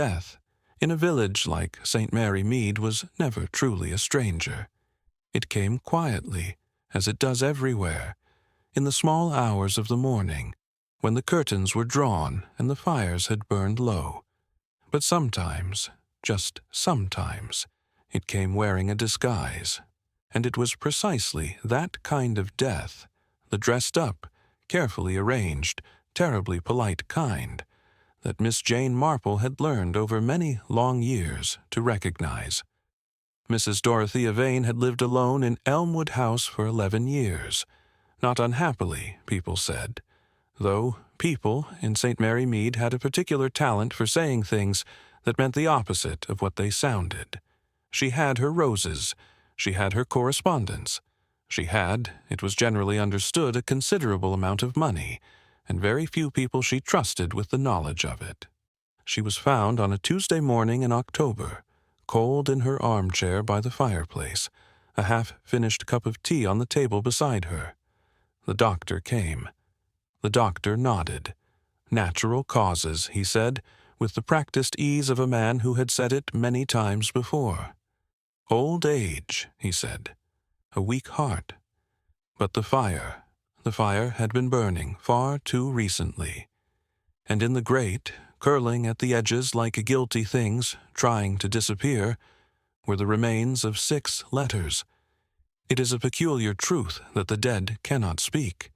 death, in a village like St. Mary Mead, was never truly a stranger. It came quietly, as it does everywhere, in the small hours of the morning, when the curtains were drawn and the fires had burned low. But sometimes, just sometimes, it came wearing a disguise, and it was precisely that kind of death, the dressed-up, carefully arranged, terribly polite kind, that Miss Jane Marple had learned over many long years to recognize. Mrs. Dorothea Vane had lived alone in Elmwood House for 11 years, not unhappily, people said, though people in St. Mary Mead had a particular talent for saying things that meant the opposite of what they sounded. She had her roses, she had her correspondence, she had, it was generally understood, a considerable amount of money, and very few people she trusted with the knowledge of it. She was found on a Tuesday morning in October, cold in her armchair by the fireplace, a half-finished cup of tea on the table beside her. The doctor came. The doctor nodded. Natural causes, he said, with the practiced ease of a man who had said it many times before. Old age, he said. A weak heart. But the fire had been burning far too recently. And in the grate, curling at the edges like guilty things trying to disappear, were the remains of 6 letters. It is a peculiar truth that the dead cannot speak,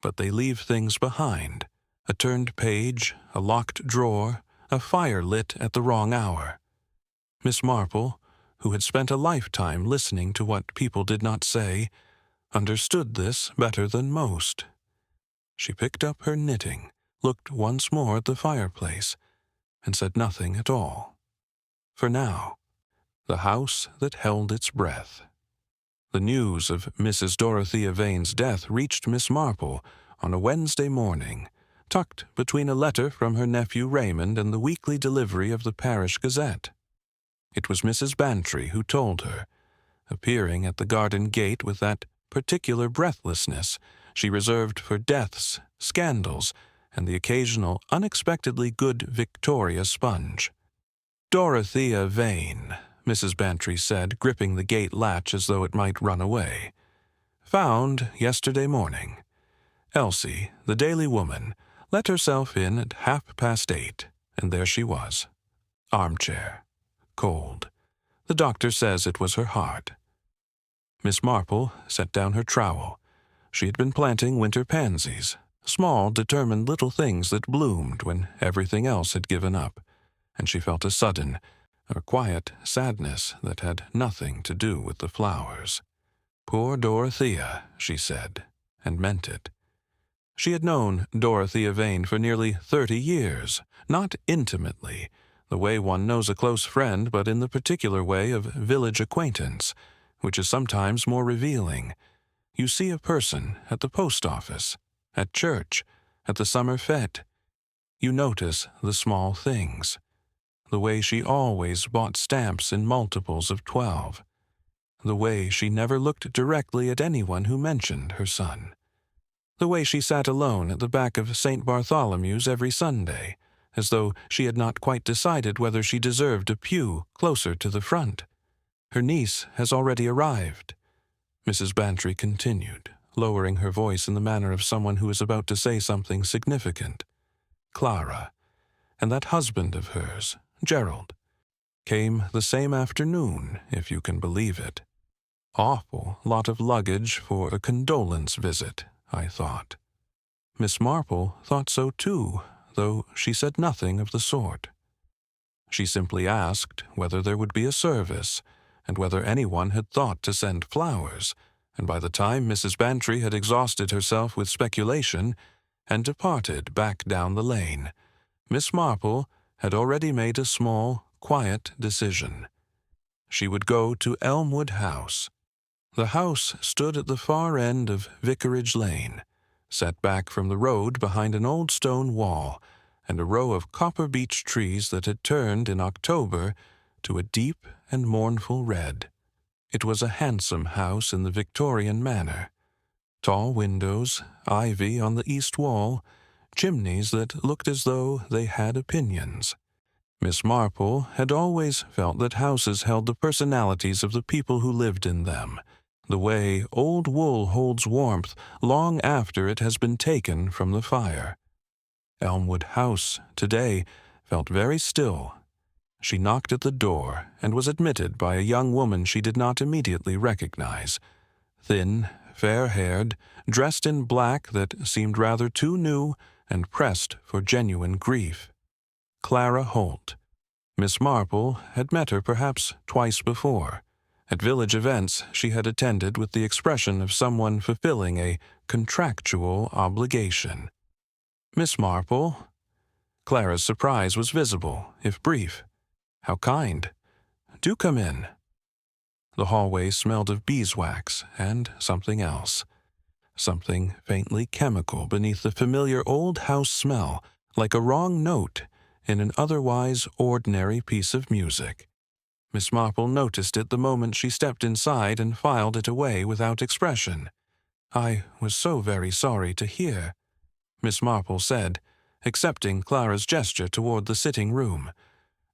but they leave things behind, a turned page, a locked drawer, a fire lit at the wrong hour. Miss Marple, who had spent a lifetime listening to what people did not say, understood this better than most. She picked up her knitting, looked once more at the fireplace, and said nothing at all. For now, the house that held its breath. The news of Mrs. Dorothea Vane's death reached Miss Marple on a Wednesday morning, tucked between a letter from her nephew Raymond and the weekly delivery of the Parish Gazette. It was Mrs. Bantry who told her, appearing at the garden gate with that particular breathlessness she reserved for deaths, scandals, and the occasional unexpectedly good Victoria sponge. "Dorothea Vane," Mrs. Bantry said, gripping the gate latch as though it might run away. "Found yesterday morning. Elsie, the daily woman, let herself in at 8:30, and there she was. Armchair. Cold. The doctor says it was her heart." Miss Marple set down her trowel. She had been planting winter pansies, small, determined little things that bloomed when everything else had given up, and she felt a sudden, a quiet sadness that had nothing to do with the flowers. "Poor Dorothea," she said, and meant it. She had known Dorothea Vane for nearly 30 years, not intimately, the way one knows a close friend, but in the particular way of village acquaintance, which is sometimes more revealing. You see a person at the post office, at church, at the summer fete. You notice the small things. The way she always bought stamps in multiples of 12. The way she never looked directly at anyone who mentioned her son. The way she sat alone at the back of St. Bartholomew's every Sunday, as though she had not quite decided whether she deserved a pew closer to the front. "Her niece has already arrived," Mrs. Bantry continued, lowering her voice in the manner of someone who is about to say something significant. "Clara, and that husband of hers, Gerald, came the same afternoon, if you can believe it. Awful lot of luggage for a condolence visit, I thought." Miss Marple thought so too, though she said nothing of the sort. She simply asked whether there would be a service, and whether anyone had thought to send flowers, and by the time Mrs. Bantry had exhausted herself with speculation and departed back down the lane, Miss Marple had already made a small, quiet decision. She would go to Elmwood House. The house stood at the far end of Vicarage Lane, set back from the road behind an old stone wall and a row of copper beech trees that had turned in October to a deep and mournful red. It was a handsome house in the Victorian manner. Tall windows, ivy on the east wall, chimneys that looked as though they had opinions. Miss Marple had always felt that houses held the personalities of the people who lived in them, the way old wool holds warmth long after it has been taken from the fire. Elmwood House, today, felt very still. She knocked at the door and was admitted by a young woman she did not immediately recognize. Thin, fair-haired, dressed in black that seemed rather too new and pressed for genuine grief. Clara Holt. Miss Marple had met her perhaps twice before. At village events she had attended with the expression of someone fulfilling a contractual obligation. "Miss Marple?" Clara's surprise was visible, if brief. "How kind. Do come in." The hallway smelled of beeswax and something else. Something faintly chemical beneath the familiar old house smell, like a wrong note in an otherwise ordinary piece of music. Miss Marple noticed it the moment she stepped inside and filed it away without expression. "I was so very sorry to hear," Miss Marple said, accepting Clara's gesture toward the sitting room.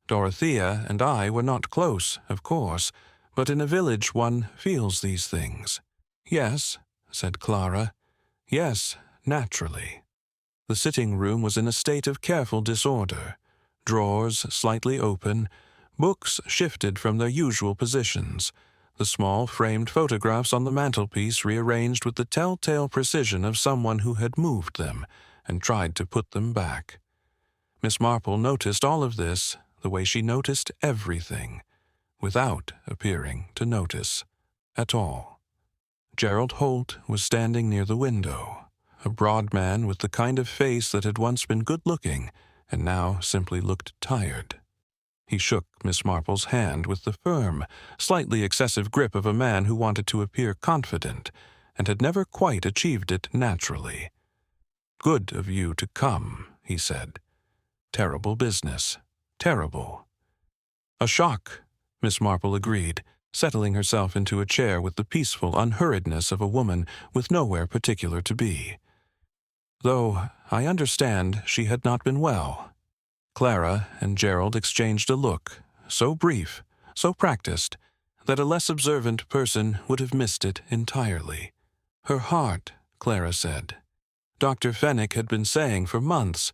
"Dorothea and I were not close, of course, but in a village one feels these things." "Yes," said Clara. "Yes, naturally." The sitting room was in a state of careful disorder. Drawers slightly open, books shifted from their usual positions, the small framed photographs on the mantelpiece rearranged with the telltale precision of someone who had moved them and tried to put them back. Miss Marple noticed all of this the way she noticed everything, without appearing to notice at all. Gerald Holt was standing near the window, a broad man with the kind of face that had once been good-looking and now simply looked tired. He shook Miss Marple's hand with the firm, slightly excessive grip of a man who wanted to appear confident and had never quite achieved it naturally. "Good of you to come," he said. "Terrible business. Terrible." "A shock," Miss Marple agreed, settling herself into a chair with the peaceful unhurriedness of a woman with nowhere particular to be. "Though I understand she had not been well." Clara and Gerald exchanged a look, so brief, so practiced, that a less observant person would have missed it entirely. "Her heart," Clara said. "Dr. Fenwick had been saying for months.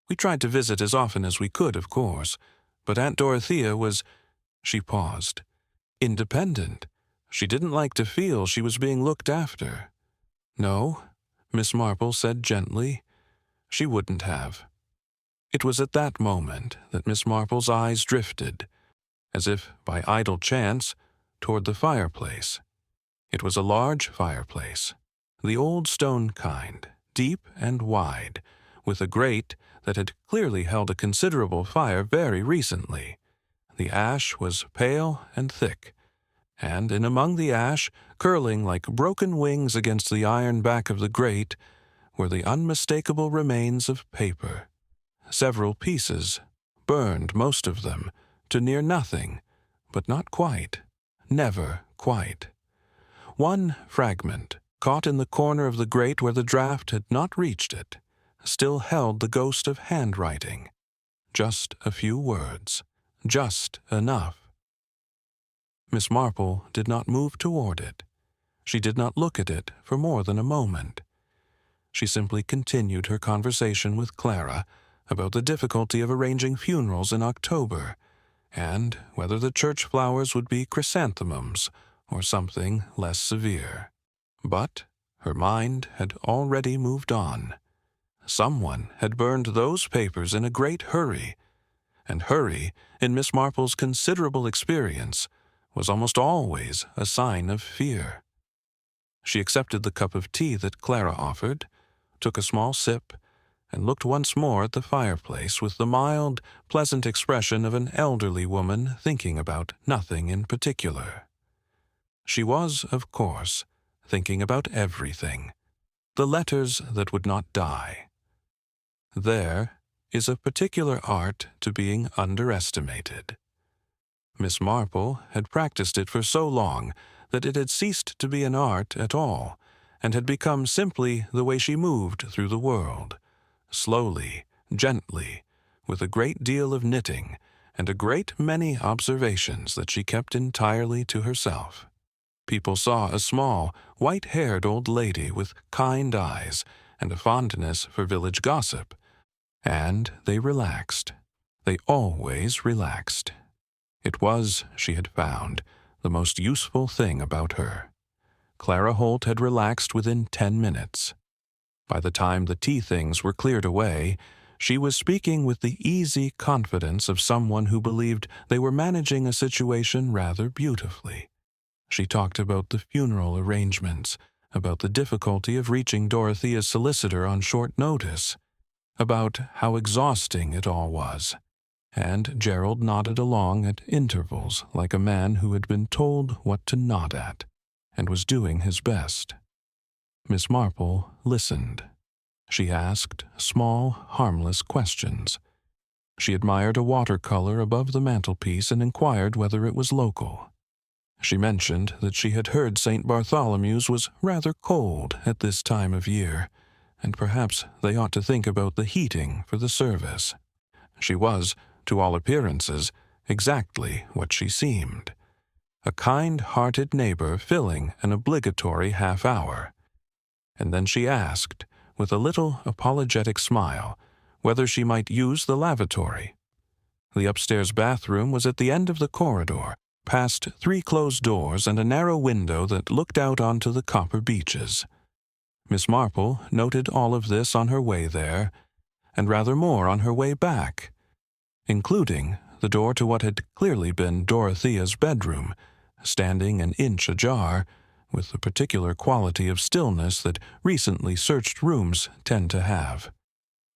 We tried to visit as often as we could, of course, but Aunt Dorothea was—" She paused. "Independent. She didn't like to feel she was being looked after." "No," Miss Marple said gently. "She wouldn't have." It was at that moment that Miss Marple's eyes drifted, as if by idle chance, toward the fireplace. It was a large fireplace, the old stone kind, deep and wide, with a grate that had clearly held a considerable fire very recently. The ash was pale and thick, and in among the ash, curling like broken wings against the iron back of the grate, were the unmistakable remains of paper. Several pieces, burned most of them, to near nothing, but not quite, never quite. One fragment, caught in the corner of the grate where the draught had not reached it, still held the ghost of handwriting. Just a few words, just enough. Miss Marple did not move toward it. She did not look at it for more than a moment. She simply continued her conversation with Clara about the difficulty of arranging funerals in October, and whether the church flowers would be chrysanthemums or something less severe. But her mind had already moved on. Someone had burned those papers in a great hurry, and hurry, in Miss Marple's considerable experience, was almost always a sign of fear. She accepted the cup of tea that Clara offered, took a small sip, and looked once more at the fireplace with the mild, pleasant expression of an elderly woman thinking about nothing in particular. She was, of course, thinking about everything. The letters that would not die. There is a particular art to being underestimated. Miss Marple had practiced it for so long that it had ceased to be an art at all, and had become simply the way she moved through the world. Slowly, gently, with a great deal of knitting, and a great many observations that she kept entirely to herself. People saw a small, white-haired old lady with kind eyes and a fondness for village gossip, and they relaxed. They always relaxed. It was, she had found, the most useful thing about her. Clara Holt had relaxed within 10 minutes. By the time the tea things were cleared away, she was speaking with the easy confidence of someone who believed they were managing a situation rather beautifully. She talked about the funeral arrangements, about the difficulty of reaching Dorothea's solicitor on short notice, about how exhausting it all was, and Gerald nodded along at intervals like a man who had been told what to nod at, and was doing his best. Miss Marple listened. She asked small, harmless questions. She admired a watercolor above the mantelpiece and inquired whether it was local. She mentioned that she had heard St. Bartholomew's was rather cold at this time of year, and perhaps they ought to think about the heating for the service. She was, to all appearances, exactly what she seemed. A kind-hearted neighbor filling an obligatory half-hour. And then she asked, with a little apologetic smile, whether she might use the lavatory. The upstairs bathroom was at the end of the corridor, past 3 closed doors and a narrow window that looked out onto the copper beaches. Miss Marple noted all of this on her way there, and rather more on her way back, including the door to what had clearly been Dorothea's bedroom, standing an inch ajar, with the particular quality of stillness that recently searched rooms tend to have.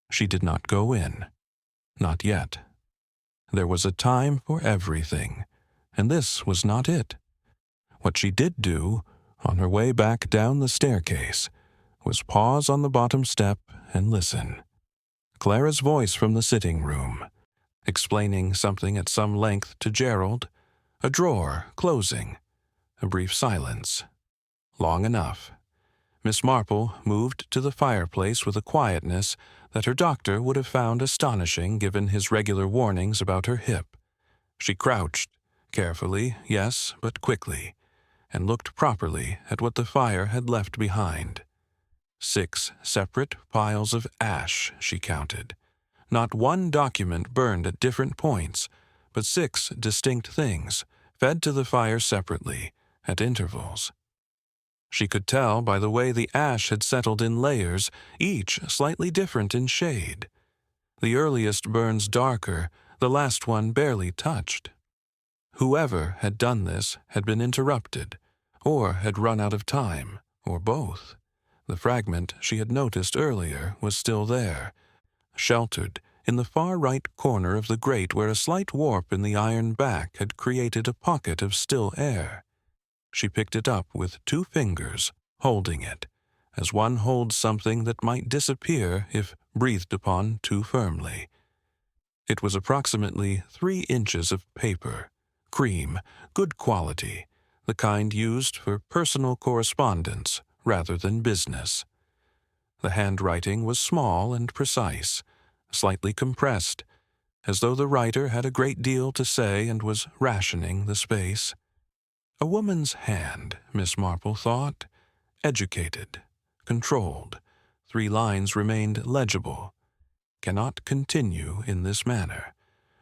She did not go in. Not yet. There was a time for everything, and this was not it. What she did do, on her way back down the staircase, was pause on the bottom step and listen. Clara's voice from the sitting room, explaining something at some length to Gerald, a drawer closing, a brief silence. Long enough. Miss Marple moved to the fireplace with a quietness that her doctor would have found astonishing given his regular warnings about her hip. She crouched, carefully, yes, but quickly, and looked properly at what the fire had left behind. 6 separate piles of ash, she counted. Not one document burned at different points, but 6 distinct things, fed to the fire separately, at intervals. She could tell by the way the ash had settled in layers, each slightly different in shade. The earliest burns darker, the last one barely touched. Whoever had done this had been interrupted, or had run out of time, or both. The fragment she had noticed earlier was still there, sheltered in the far right corner of the grate where a slight warp in the iron back had created a pocket of still air. She picked it up with 2 fingers, holding it, as one holds something that might disappear if breathed upon too firmly. It was approximately 3 inches of paper, cream, good quality, the kind used for personal correspondence rather than business. The handwriting was small and precise, slightly compressed, as though the writer had a great deal to say and was rationing the space. A woman's hand, Miss Marple thought, educated, controlled. 3 lines remained legible. Cannot continue in this manner.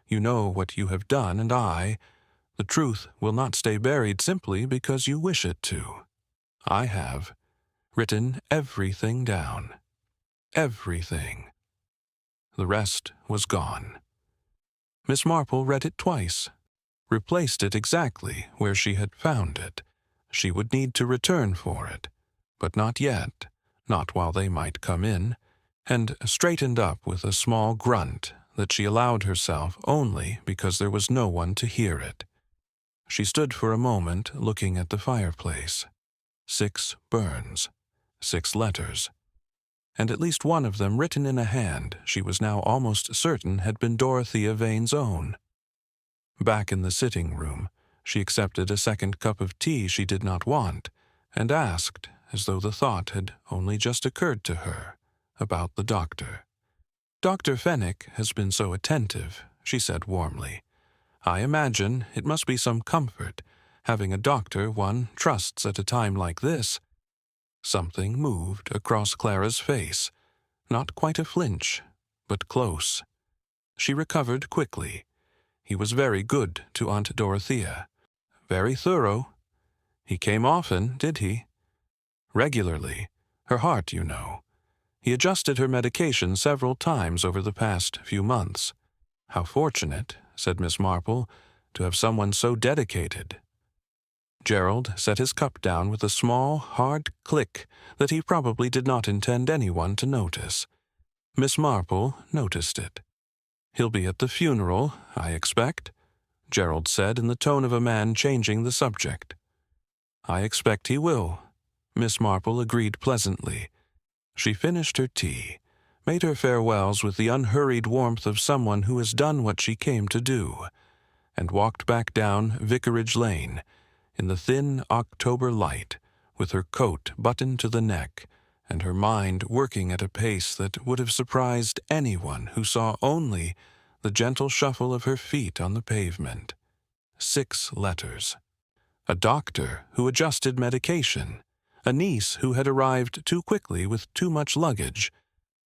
You know what you have done, and the truth will not stay buried simply because you wish it to. I have written everything down. Everything. The rest was gone. Miss Marple read it twice, replaced it exactly where she had found it. She would need to return for it, but not yet, not while they might come in, and straightened up with a small grunt that she allowed herself only because there was no one to hear it. She stood for a moment looking at the fireplace. 6 burns, 6 letters, and at least one of them written in a hand she was now almost certain had been Dorothea Vane's own. Back in the sitting room, she accepted a second cup of tea she did not want, and asked, as though the thought had only just occurred to her, about the doctor. "Dr. Fenwick has been so attentive," she said warmly. I imagine it must be some comfort, having a doctor one trusts at a time like this." Something moved across Clara's face, not quite a flinch, but close. She recovered quickly. He was very good to Aunt Dorothea. Very thorough. He came often, did he? Regularly. Her heart, you know. He adjusted her medication several times over the past few months. "How fortunate," said Miss Marple, "to have someone so dedicated." Gerald set his cup down with a small, hard click that he probably did not intend anyone to notice. Miss Marple noticed it. "He'll be at the funeral, I expect," Gerald said in the tone of a man changing the subject. "I expect he will," Miss Marple agreed pleasantly. She finished her tea, made her farewells with the unhurried warmth of someone who has done what she came to do, and walked back down Vicarage Lane in the thin October light, with her coat buttoned to the neck, and her mind working at a pace that would have surprised anyone who saw only the gentle shuffle of her feet on the pavement. 6 letters. A doctor who adjusted medication, a niece who had arrived too quickly with too much luggage,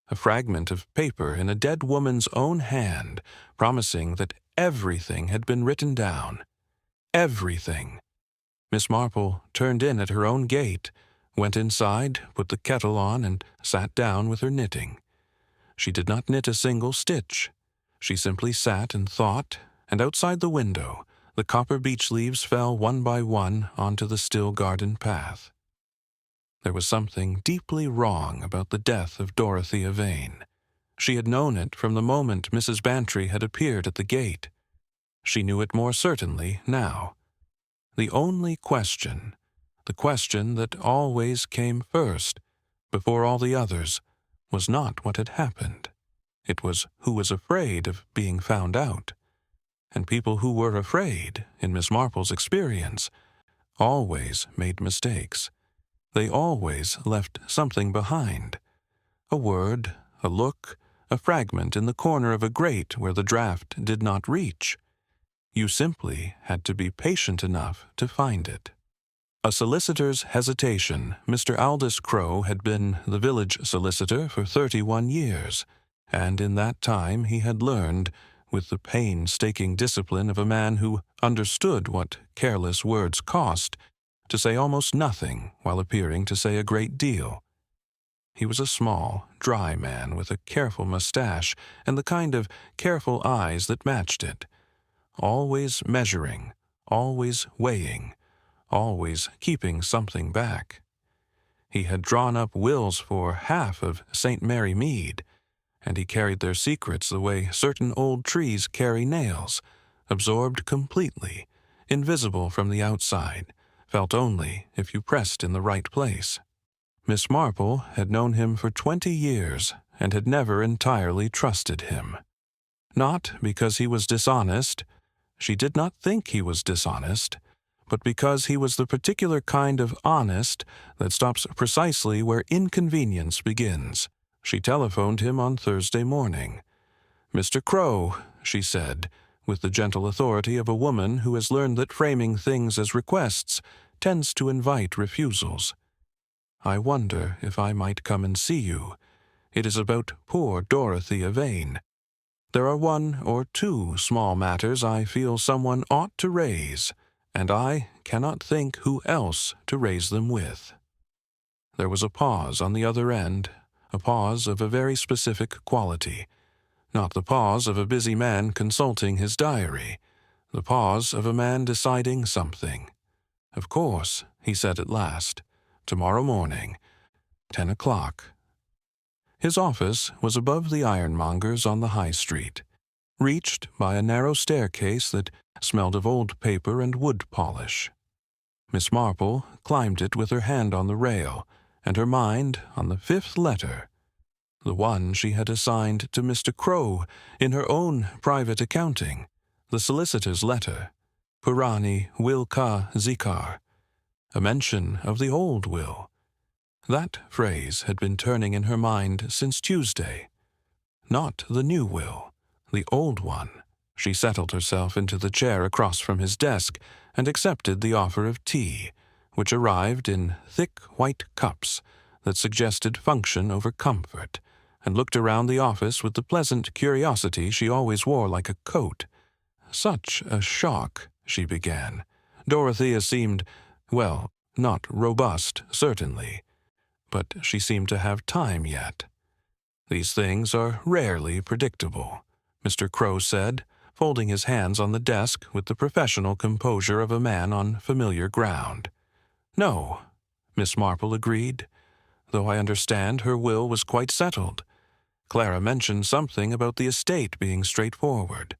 a fragment of paper in a dead woman's own hand, promising that everything had been written down. Everything. Miss Marple turned in at her own gate, went inside, put the kettle on, and sat down with her knitting. She did not knit a single stitch. She simply sat and thought, and outside the window, the copper beech leaves fell one by one onto the still garden path. There was something deeply wrong about the death of Dorothea Vane. She had known it from the moment Mrs. Bantry had appeared at the gate. She knew it more certainly now. The only question, the question that always came first, before all the others, was not what had happened. It was who was afraid of being found out. And people who were afraid, in Miss Marple's experience, always made mistakes. They always left something behind. A word, a look, a fragment in the corner of a grate where the draught did not reach. You simply had to be patient enough to find it. A solicitor's hesitation. Mr. Aldous Crowe had been the village solicitor for 31 years, and in that time he had learned, with the painstaking discipline of a man who understood what careless words cost, to say almost nothing while appearing to say a great deal. He was a small, dry man with a careful mustache and the kind of careful eyes that matched it, always measuring, always weighing, always keeping something back. He had drawn up wills for half of St. Mary Mead, and he carried their secrets the way certain old trees carry nails, absorbed completely, invisible from the outside, felt only if you pressed in the right place. Miss Marple had known him for 20 years and had never entirely trusted him. Not because he was dishonest. She did not think he was dishonest, but because he was the particular kind of honest that stops precisely where inconvenience begins. She telephoned him on Thursday morning. "Mr. Crowe," she said, with the gentle authority of a woman who has learned that framing things as requests tends to invite refusals. "I wonder if I might come and see you. It is about poor Dorothea Vane. There are 1 or 2 small matters I feel someone ought to raise, and I cannot think who else to raise them with." There was a pause on the other end, a pause of a very specific quality. Not the pause of a busy man consulting his diary, the pause of a man deciding something. "Of course," he said at last, "tomorrow morning, 10 o'clock. His office was above the ironmonger's on the High Street, reached by a narrow staircase that smelled of old paper and wood polish. Miss Marple climbed it with her hand on the rail, and her mind on the 5th letter, the one she had assigned to Mr. Crowe in her own private accounting, the solicitor's letter, Purani will ka zikar, a mention of the old will. That phrase had been turning in her mind since Tuesday. Not the new will, the old one. She settled herself into the chair across from his desk and accepted the offer of tea, which arrived in thick white cups that suggested function over comfort, and looked around the office with the pleasant curiosity she always wore like a coat. "Such a shock," she began. Dorothea seemed, well, not robust, certainly, but she seemed to have time yet. "These things are rarely predictable," Mr. Crow said, folding his hands on the desk with the professional composure of a man on familiar ground. "No," Miss Marple agreed, "though I understand her will was quite settled. Clara mentioned something about the estate being straightforward."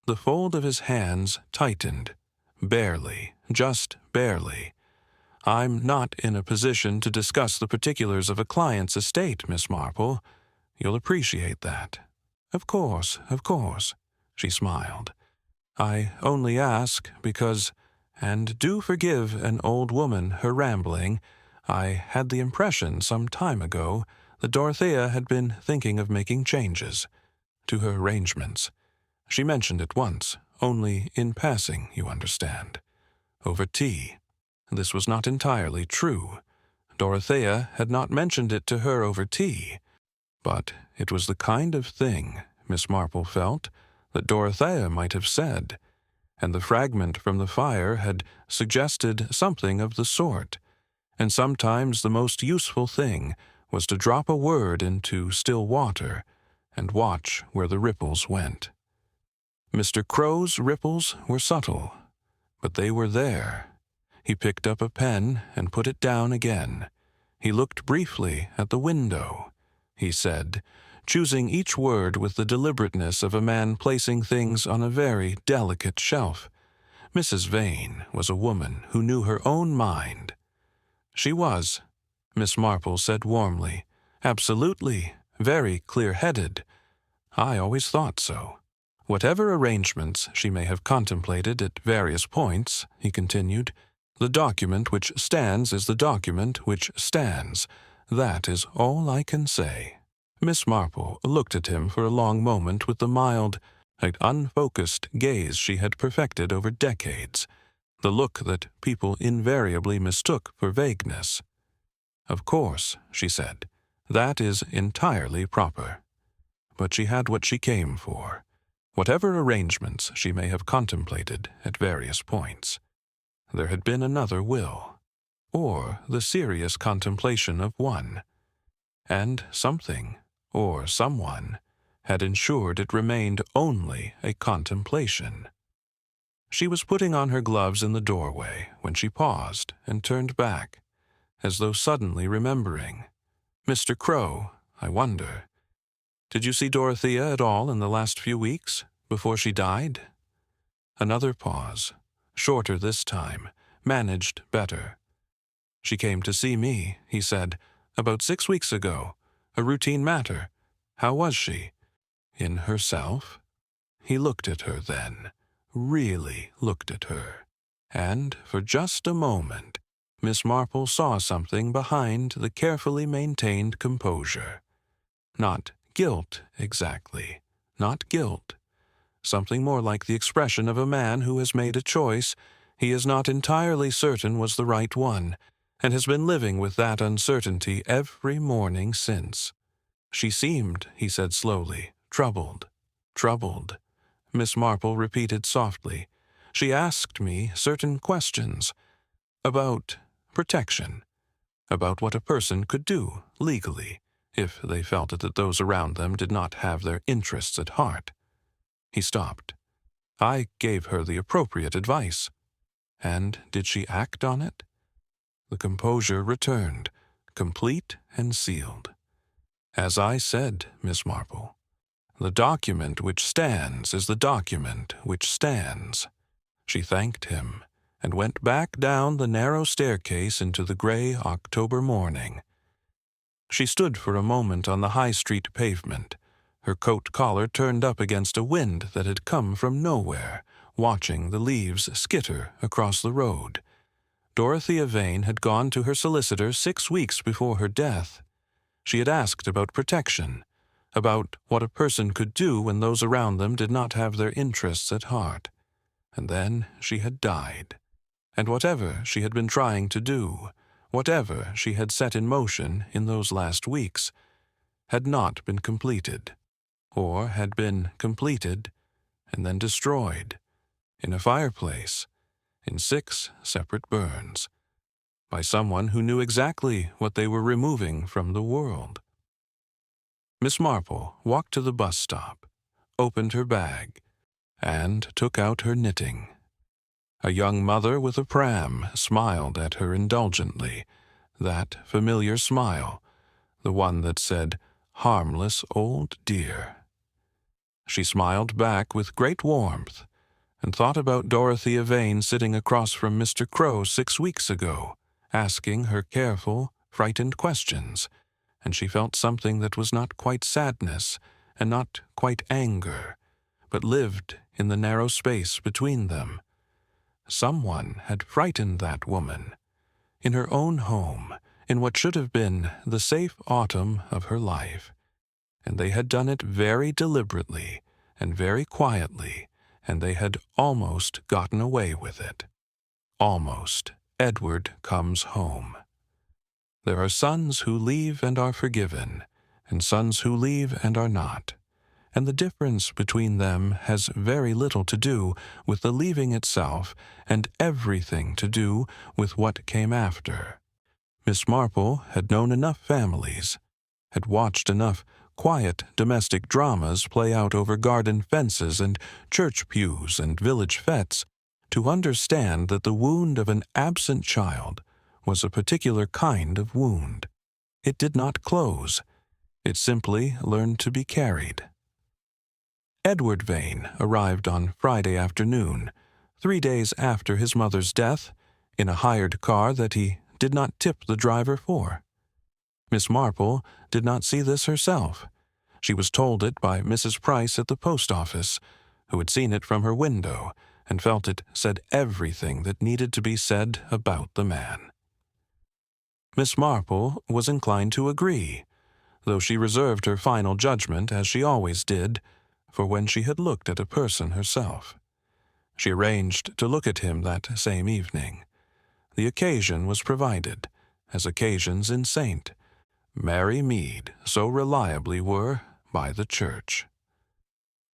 The fold of his hands tightened. "Barely, just barely. I'm not in a position to discuss the particulars of a client's estate, Miss Marple. You'll appreciate that." Of course," she smiled. "I only ask because, and do forgive an old woman her rambling, I had the impression some time ago that Dorothea had been thinking of making changes to her arrangements. She mentioned it once, only in passing, you understand, over tea. This was not entirely true. Dorothea had not mentioned it to her over tea, but it was the kind of thing, Miss Marple felt, that Dorothea might have said, and the fragment from the fire had suggested something of the sort, and sometimes the most useful thing was to drop a word into still water and watch where the ripples went. Mr. Crow's ripples were subtle, but they were there. He picked up a pen and put it down again. He looked briefly at the window. He said, choosing each word with the deliberateness of a man placing things on a very delicate shelf. Mrs. Vane was a woman who knew her own mind. She was, Miss Marple said warmly, absolutely, very clear-headed. I always thought so. Whatever arrangements she may have contemplated at various points, he continued, the document which stands is the document which stands. That is all I can say. Miss Marple looked at him for a long moment with the mild, unfocused gaze she had perfected over decades, the look that people invariably mistook for vagueness. Of course, she said, that is entirely proper. But she had what she came for, whatever arrangements she may have contemplated at various points. There had been another will, or the serious contemplation of one, and something, or someone, had ensured it remained only a contemplation. She was putting on her gloves in the doorway when she paused and turned back, as though suddenly remembering. "Mr. Crow, I wonder, did you see Dorothea at all in the last few weeks, before she died?" Another pause, shorter this time, managed better. "She came to see me," he said, "about 6 weeks ago. A routine matter. How was she?" "In herself?" He looked at her then, really looked at her, and for just a moment Miss Marple saw something behind the carefully maintained composure. Not guilt, exactly, not guilt. Something more like the expression of a man who has made a choice he is not entirely certain was the right one, and has been living with that uncertainty every morning since. "She seemed," he said slowly, "troubled. Troubled." Miss Marple repeated softly. "She asked me certain questions. About protection. About what a person could do, legally, if they felt that those around them did not have their interests at heart." He stopped. "I gave her the appropriate advice." "And did she act on it?" The composure returned, complete and sealed. "As I said, Miss Marple, the document which stands is the document which stands." She thanked him and went back down the narrow staircase into the gray October morning. She stood for a moment on the high street pavement, her coat collar turned up against a wind that had come from nowhere, watching the leaves skitter across the road. Dorothea Vane had gone to her solicitor 6 weeks before her death. She had asked about protection, about what a person could do when those around them did not have their interests at heart. And then she had died. And whatever she had been trying to do, whatever she had set in motion in those last weeks, had not been completed, or had been completed and then destroyed, in a fireplace, in 6 separate burns, by someone who knew exactly what they were removing from the world. Miss Marple walked to the bus stop, opened her bag, and took out her knitting. A young mother with a pram smiled at her indulgently, that familiar smile, the one that said, "Harmless old dear." She smiled back with great warmth, and thought about Dorothea Vane sitting across from Mr. Crow 6 weeks ago, asking her careful, frightened questions, and she felt something that was not quite sadness and not quite anger, but lived in the narrow space between them. Someone had frightened that woman, in her own home, in what should have been the safe autumn of her life, and they had done it very deliberately and very quietly, and they had almost gotten away with it. Almost. Edward comes home. There are sons who leave and are forgiven, and sons who leave and are not, and the difference between them has very little to do with the leaving itself and everything to do with what came after. Miss Marple had known enough families, had watched enough quiet domestic dramas play out over garden fences and church pews and village fetes, to understand that the wound of an absent child was a particular kind of wound. It did not close. It simply learned to be carried. Edward Vane arrived on Friday afternoon, 3 days after his mother's death, in a hired car that he did not tip the driver for. Miss Marple did not see this herself. She was told it by Mrs. Price at the post office, who had seen it from her window and felt it said everything that needed to be said about the man. Miss Marple was inclined to agree, though she reserved her final judgment, as she always did, for when she had looked at a person herself. She arranged to look at him that same evening. The occasion was provided, as occasions in St. Mary Mead so reliably were, by the church.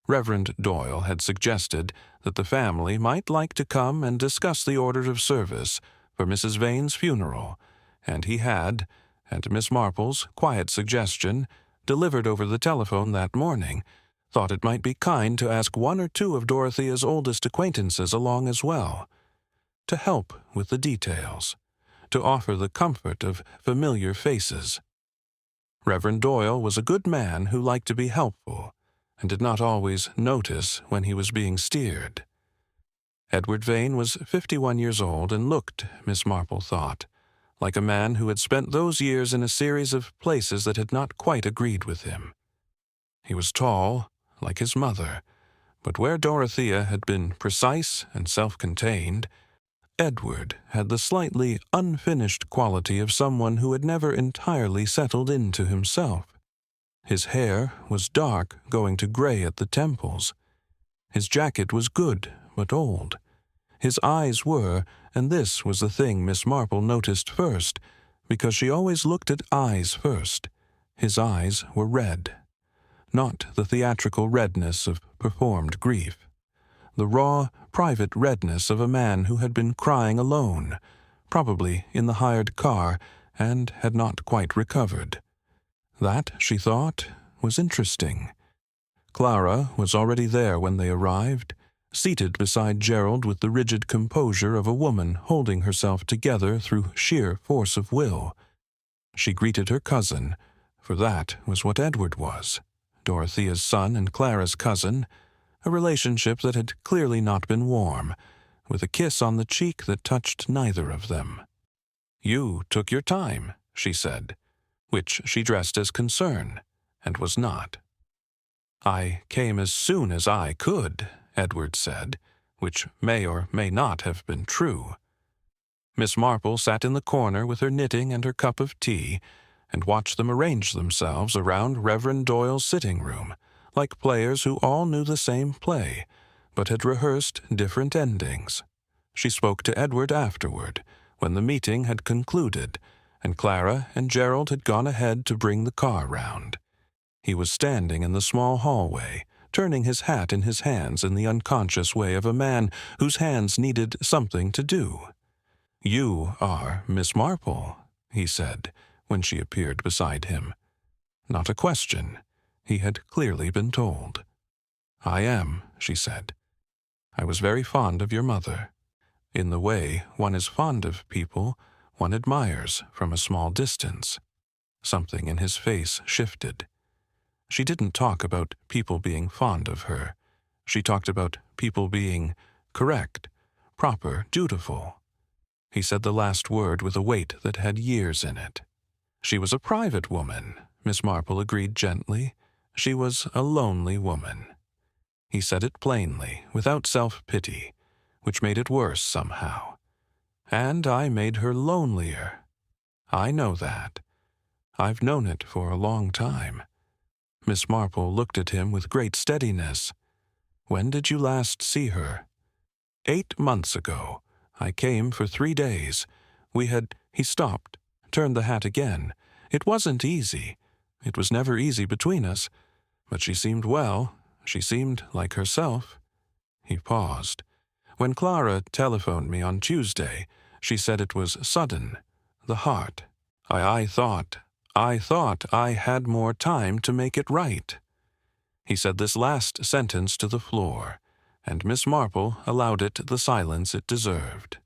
Reverend Doyle had suggested that the family might like to come and discuss the order of service for Mrs. Vane's funeral, and he had, at Miss Marple's quiet suggestion, delivered over the telephone that morning, thought it might be kind to ask 1 or 2 of Dorothea's oldest acquaintances along as well, to help with the details, to offer the comfort of familiar faces. Reverend Doyle was a good man who liked to be helpful, and did not always notice when he was being steered. Edward Vane was 51 years old and looked, Miss Marple thought, like a man who had spent those years in a series of places that had not quite agreed with him. He was tall, like his mother, but where Dorothea had been precise and self-contained, Edward had the slightly unfinished quality of someone who had never entirely settled into himself. His hair was dark, going to gray at the temples. His jacket was good, but old. His eyes were, and this was the thing Miss Marple noticed first, because she always looked at eyes first, his eyes were red. Not the theatrical redness of performed grief. The raw, private redness of a man who had been crying alone, probably in the hired car, and had not quite recovered. That, she thought, was interesting. Clara was already there when they arrived, seated beside Gerald with the rigid composure of a woman holding herself together through sheer force of will. She greeted her cousin, for that was what Edward was, Dorothea's son and Clara's cousin, a relationship that had clearly not been warm, with a kiss on the cheek that touched neither of them. "You took your time," she said, which she dressed as concern, and was not. "I came as soon as I could," Edward said, which may or may not have been true. Miss Marple sat in the corner with her knitting and her cup of tea, and watch them arrange themselves around Reverend Doyle's sitting room, like players who all knew the same play, but had rehearsed different endings. She spoke to Edward afterward, when the meeting had concluded, and Clara and Gerald had gone ahead to bring the car round. He was standing in the small hallway, turning his hat in his hands in the unconscious way of a man whose hands needed something to do. "You are Miss Marple," he said, when she appeared beside him. Not a question. He had clearly been told. "I am," she said. "I was very fond of your mother. In the way one is fond of people one admires from a small distance." Something in his face shifted. She didn't talk about people being fond of her. She talked about people being correct, proper, dutiful. He said the last word with a weight that had years in it. "She was a private woman," Miss Marple agreed gently. "She was a lonely woman." He said it plainly, without self-pity, which made it worse somehow. "And I made her lonelier. I know that. I've known it for a long time." Miss Marple looked at him with great steadiness. "When did you last see her?" 8 months ago. I came for 3 days. He stopped, turned the hat again. "It wasn't easy. It was never easy between us. But she seemed well. She seemed like herself." He paused. "When Clara telephoned me on Tuesday, she said it was sudden. The heart. I thought I had more time to make it right." He said this last sentence to the floor, and Miss Marple allowed it the silence it deserved.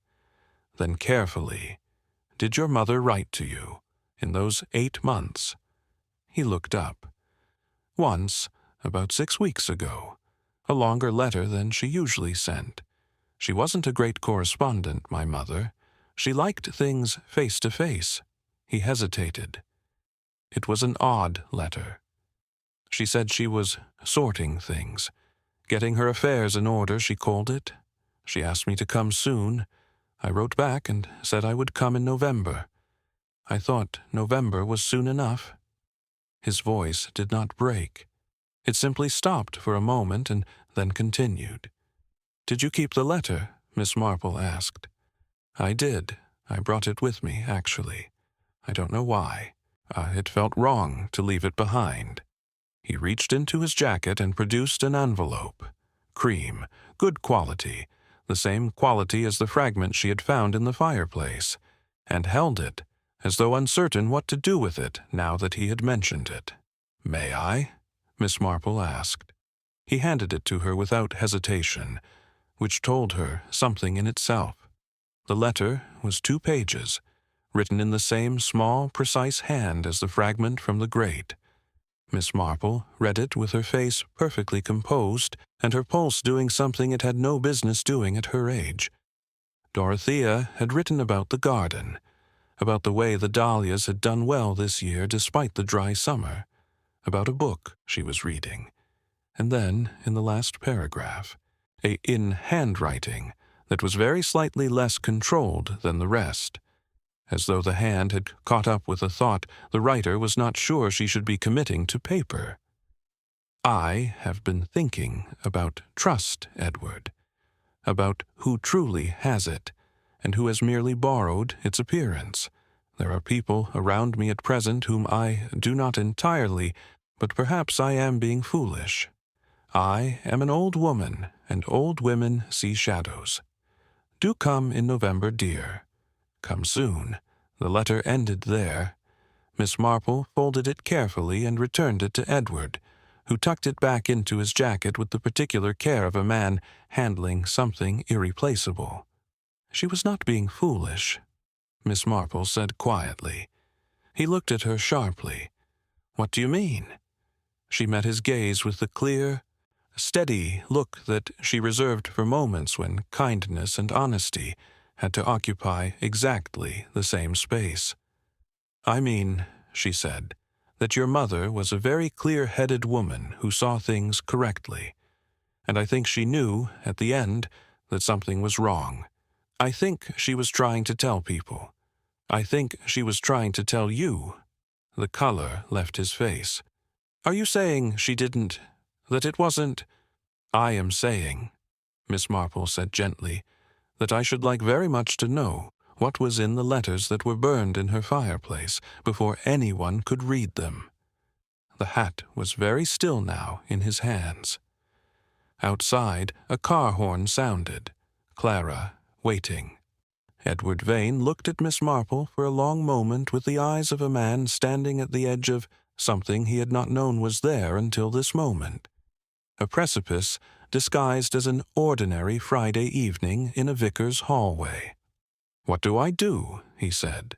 Then carefully, "Did your mother write to you in those 8 months?" He looked up. "Once, about 6 weeks ago. A longer letter than she usually sent. She wasn't a great correspondent, my mother. She liked things face to face." He hesitated. It was an odd letter. She said she was sorting things, getting her affairs in order, she called it. She asked me to come soon. I wrote back and said I would come in November. I thought November was soon enough." His voice did not break. It simply stopped for a moment and then continued. "Did you keep the letter?" Miss Marple asked. "I did. I brought it with me, actually. I don't know why. It felt wrong to leave it behind." He reached into his jacket and produced an envelope. Cream, good quality, the same quality as the fragment she had found in the fireplace, and held it, as though uncertain what to do with it now that he had mentioned it. "May I?" Miss Marple asked. He handed it to her without hesitation, which told her something in itself. The letter was 2 pages, written in the same small, precise hand as the fragment from the grate. Miss Marple read it with her face perfectly composed and her pulse doing something it had no business doing at her age. Dorothea had written about the garden, about the way the dahlias had done well this year despite the dry summer, about a book she was reading. And then, in the last paragraph, in handwriting that was very slightly less controlled than the rest, as though the hand had caught up with a thought the writer was not sure she should be committing to paper. "I have been thinking about trust, Edward, about who truly has it, and who has merely borrowed its appearance. There are people around me at present whom I do not entirely, but perhaps I am being foolish. I am an old woman, and old women see shadows. Do come in November, dear. Come soon." The letter ended there. Miss Marple folded it carefully and returned it to Edward, who tucked it back into his jacket with the particular care of a man handling something irreplaceable. "She was not being foolish," Miss Marple said quietly. He looked at her sharply. "What do you mean?" She met his gaze with the clear, steady look that she reserved for moments when kindness and honesty had to occupy exactly the same space. "I mean," she said, "that your mother was a very clear-headed woman who saw things correctly, and I think she knew, at the end, that something was wrong. I think she was trying to tell people. I think she was trying to tell you The color left his face. "Are you saying she didn't, that it wasn't—" "I am saying," Miss Marple said gently, "that I should like very much to know what was in the letters that were burned in her fireplace before anyone could read them." The hat was very still now in his hands. Outside, a car horn sounded. Clara, waiting. Edward Vane looked at Miss Marple for a long moment with the eyes of a man standing at the edge of something he had not known was there until this moment. A precipice disguised as an ordinary Friday evening in a vicar's hallway. "What do I do?" he said,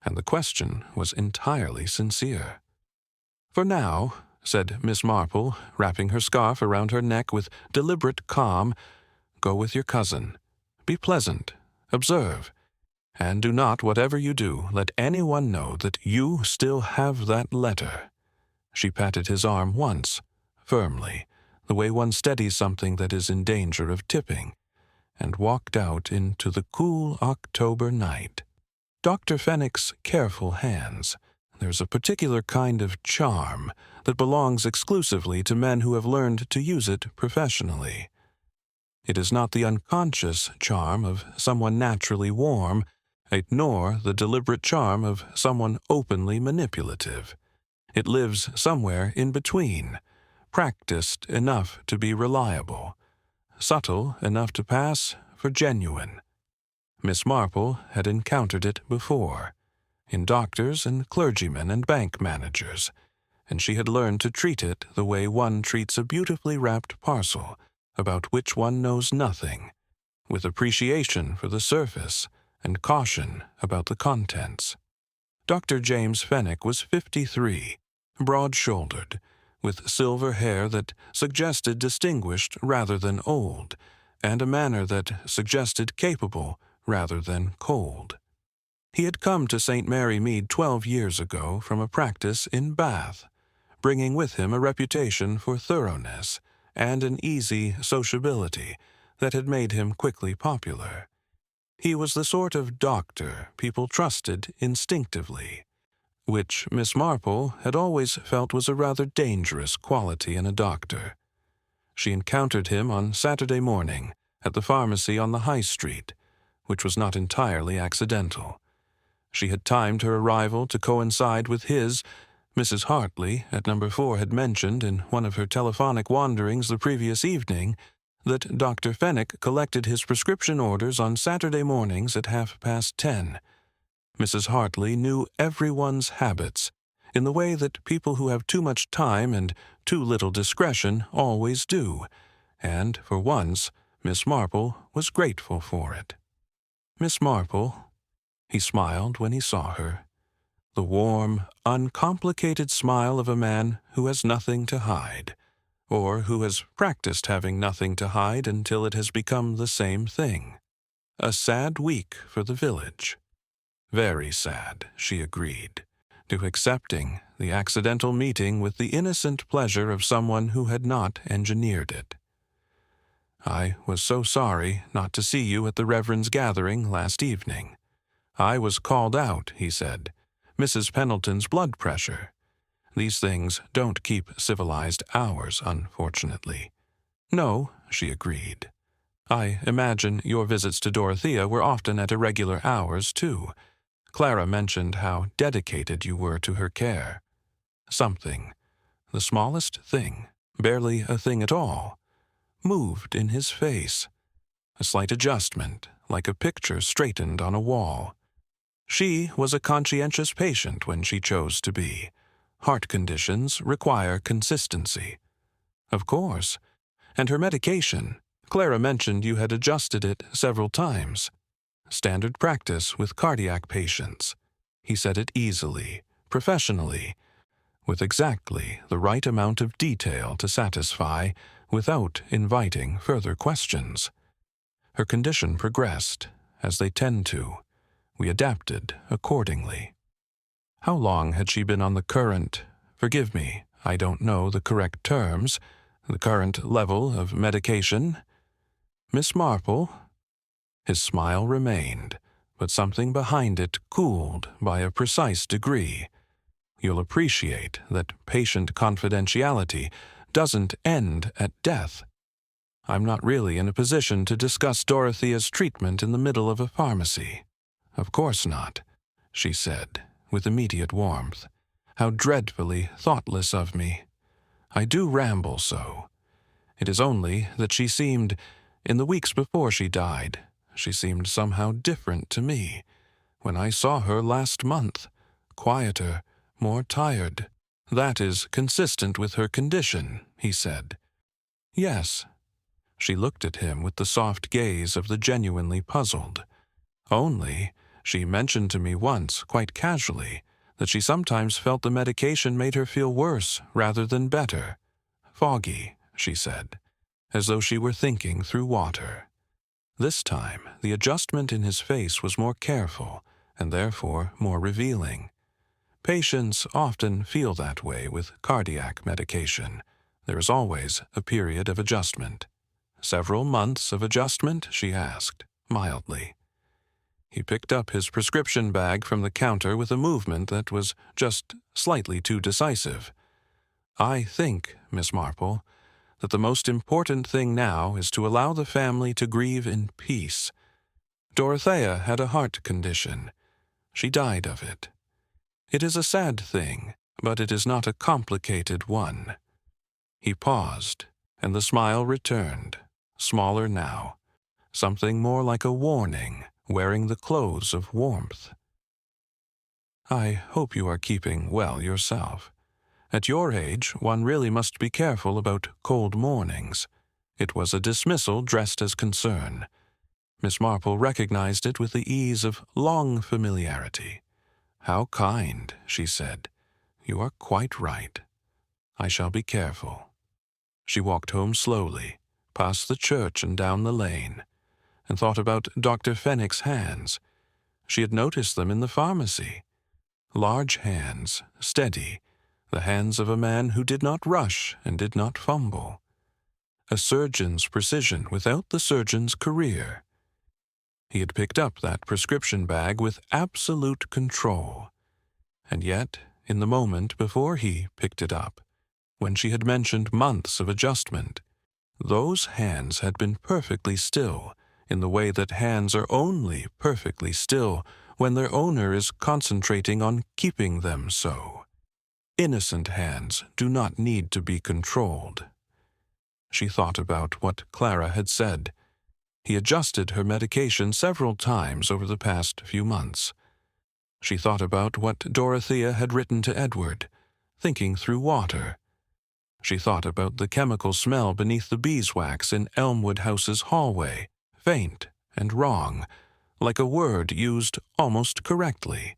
and the question was entirely sincere. "For now," said Miss Marple, wrapping her scarf around her neck with deliberate calm, "go with your cousin. Be pleasant. Observe. And do not, whatever you do, let anyone know that you still have that letter." She patted his arm once, firmly, the way one steadies something that is in danger of tipping, and walked out into the cool October night. Dr. Fenwick's careful hands. There's a particular kind of charm that belongs exclusively to men who have learned to use it professionally. It is not the unconscious charm of someone naturally warm, nor the deliberate charm of someone openly manipulative. It lives somewhere in between, practiced enough to be reliable, subtle enough to pass for genuine. Miss Marple had encountered it before, in doctors and clergymen and bank managers, and she had learned to treat it the way one treats a beautifully wrapped parcel about which one knows nothing, with appreciation for the surface and caution about the contents. Dr. James Fenwick was 53, broad-shouldered, with silver hair that suggested distinguished rather than old, and a manner that suggested capable rather than cold. He had come to St. Mary Mead 12 years ago from a practice in Bath, bringing with him a reputation for thoroughness and an easy sociability that had made him quickly popular. He was the sort of doctor people trusted instinctively, which Miss Marple had always felt was a rather dangerous quality in a doctor. She encountered him on Saturday morning at the pharmacy on the High Street, which was not entirely accidental. She had timed her arrival to coincide with his. Mrs. Hartley at No. 4 had mentioned in one of her telephonic wanderings the previous evening that Dr. Fenwick collected his prescription orders on Saturday mornings at 10:30. Mrs. Hartley knew everyone's habits in the way that people who have too much time and too little discretion always do, and, for once, Miss Marple was grateful for it. "Miss Marple," he smiled when he saw her, the warm, uncomplicated smile of a man who has nothing to hide, or who has practiced having nothing to hide until it has become the same thing. "A sad week for the village." Very sad, she agreed, to accepting the accidental meeting with the innocent pleasure of someone who had not engineered it. "I was so sorry not to see you at the Reverend's gathering last evening. I was called out," he said. "Mrs. Pendleton's blood pressure. These things don't keep civilized hours, unfortunately." "No," she agreed. "I imagine your visits to Dorothea were often at irregular hours, too. Clara mentioned how dedicated you were to her care." Something, the smallest thing, barely a thing at all, moved in his face. A slight adjustment, like a picture straightened on a wall. She was a conscientious patient when she chose to be. Heart conditions require consistency. "Of course. And her medication. Clara mentioned you had adjusted it several times. Standard practice with cardiac patients." He said it easily, professionally, with exactly the right amount of detail to satisfy without inviting further questions. Her condition progressed, as they tend to. We adapted accordingly. How long had she been on the current, forgive me, I don't know the correct terms, the current level of medication? "Miss Marple?" His smile remained, but something behind it cooled by a precise degree. You'll appreciate that patient confidentiality doesn't end at death. I'm not really in a position to discuss Dorothea's treatment in the middle of a pharmacy. Of course not, she said, with immediate warmth. How dreadfully thoughtless of me. I do ramble so. It is only that she seemed, in the weeks before she died, she seemed somehow different to me. When I saw her last month, quieter, more tired. That is consistent with her condition, he said. Yes. She looked at him with the soft gaze of the genuinely puzzled. Only, she mentioned to me once, quite casually, that she sometimes felt the medication made her feel worse rather than better. Foggy, she said, as though she were thinking through water. This time, the adjustment in his face was more careful, and therefore more revealing. Patients often feel that way with cardiac medication. There is always a period of adjustment. Several months of adjustment, she asked, mildly. He picked up his prescription bag from the counter with a movement that was just slightly too decisive. I think, Miss Marple, that the most important thing now is to allow the family to grieve in peace. Dorothea had a heart condition. She died of it. It is a sad thing, but it is not a complicated one. He paused, and the smile returned, smaller now, something more like a warning, wearing the clothes of warmth. I hope you are keeping well yourself. At your age, one really must be careful about cold mornings. It was a dismissal dressed as concern. Miss Marple recognized it with the ease of long familiarity. How kind, she said. You are quite right. I shall be careful. She walked home slowly, past the church and down the lane, and thought about Dr. Fenwick's hands. She had noticed them in the pharmacy. Large hands, steady, the hands of a man who did not rush and did not fumble. A surgeon's precision without the surgeon's career. He had picked up that prescription bag with absolute control. And yet, in the moment before he picked it up, when she had mentioned months of adjustment, those hands had been perfectly still, in the way that hands are only perfectly still when their owner is concentrating on keeping them so. Innocent hands do not need to be controlled. She thought about what Clara had said. He adjusted her medication several times over the past few months. She thought about what Dorothea had written to Edward, thinking through water. She thought about the chemical smell beneath the beeswax in Elmwood House's hallway, faint and wrong, like a word used almost correctly.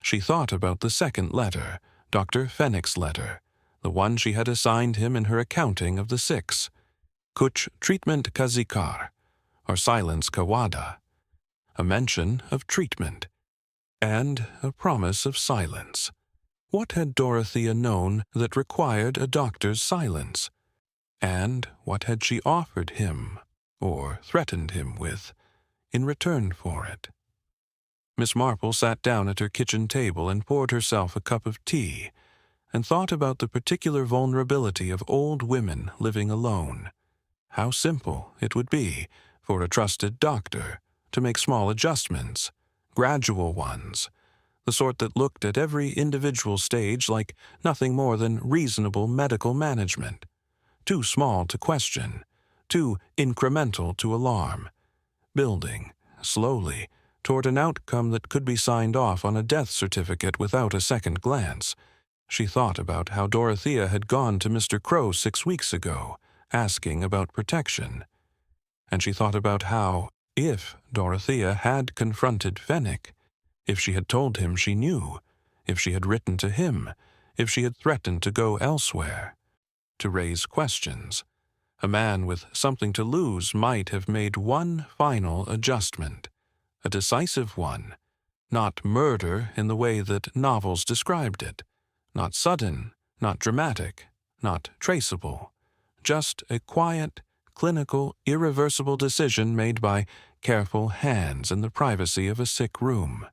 She thought about the second letter, Dr. Fenwick's letter, the one she had assigned him in her accounting of the 6. Kuch treatment kazikar, or silence kawada, a mention of treatment, and a promise of silence. What had Dorothea known that required a doctor's silence? And what had she offered him, or threatened him with, in return for it? Miss Marple sat down at her kitchen table and poured herself a cup of tea, and thought about the particular vulnerability of old women living alone. How simple it would be for a trusted doctor to make small adjustments, gradual ones, the sort that looked at every individual stage like nothing more than reasonable medical management, too small to question, too incremental to alarm, building, slowly, toward an outcome that could be signed off on a death certificate without a second glance. She thought about how Dorothea had gone to Mr. Crow 6 weeks ago, asking about protection. And she thought about how, if Dorothea had confronted Fenwick, if she had told him she knew, if she had written to him, if she had threatened to go elsewhere, to raise questions, a man with something to lose might have made one final adjustment, a decisive one, not murder in the way that novels described it, not sudden, not dramatic, not traceable, just a quiet, clinical, irreversible decision made by careful hands in the privacy of a sick room.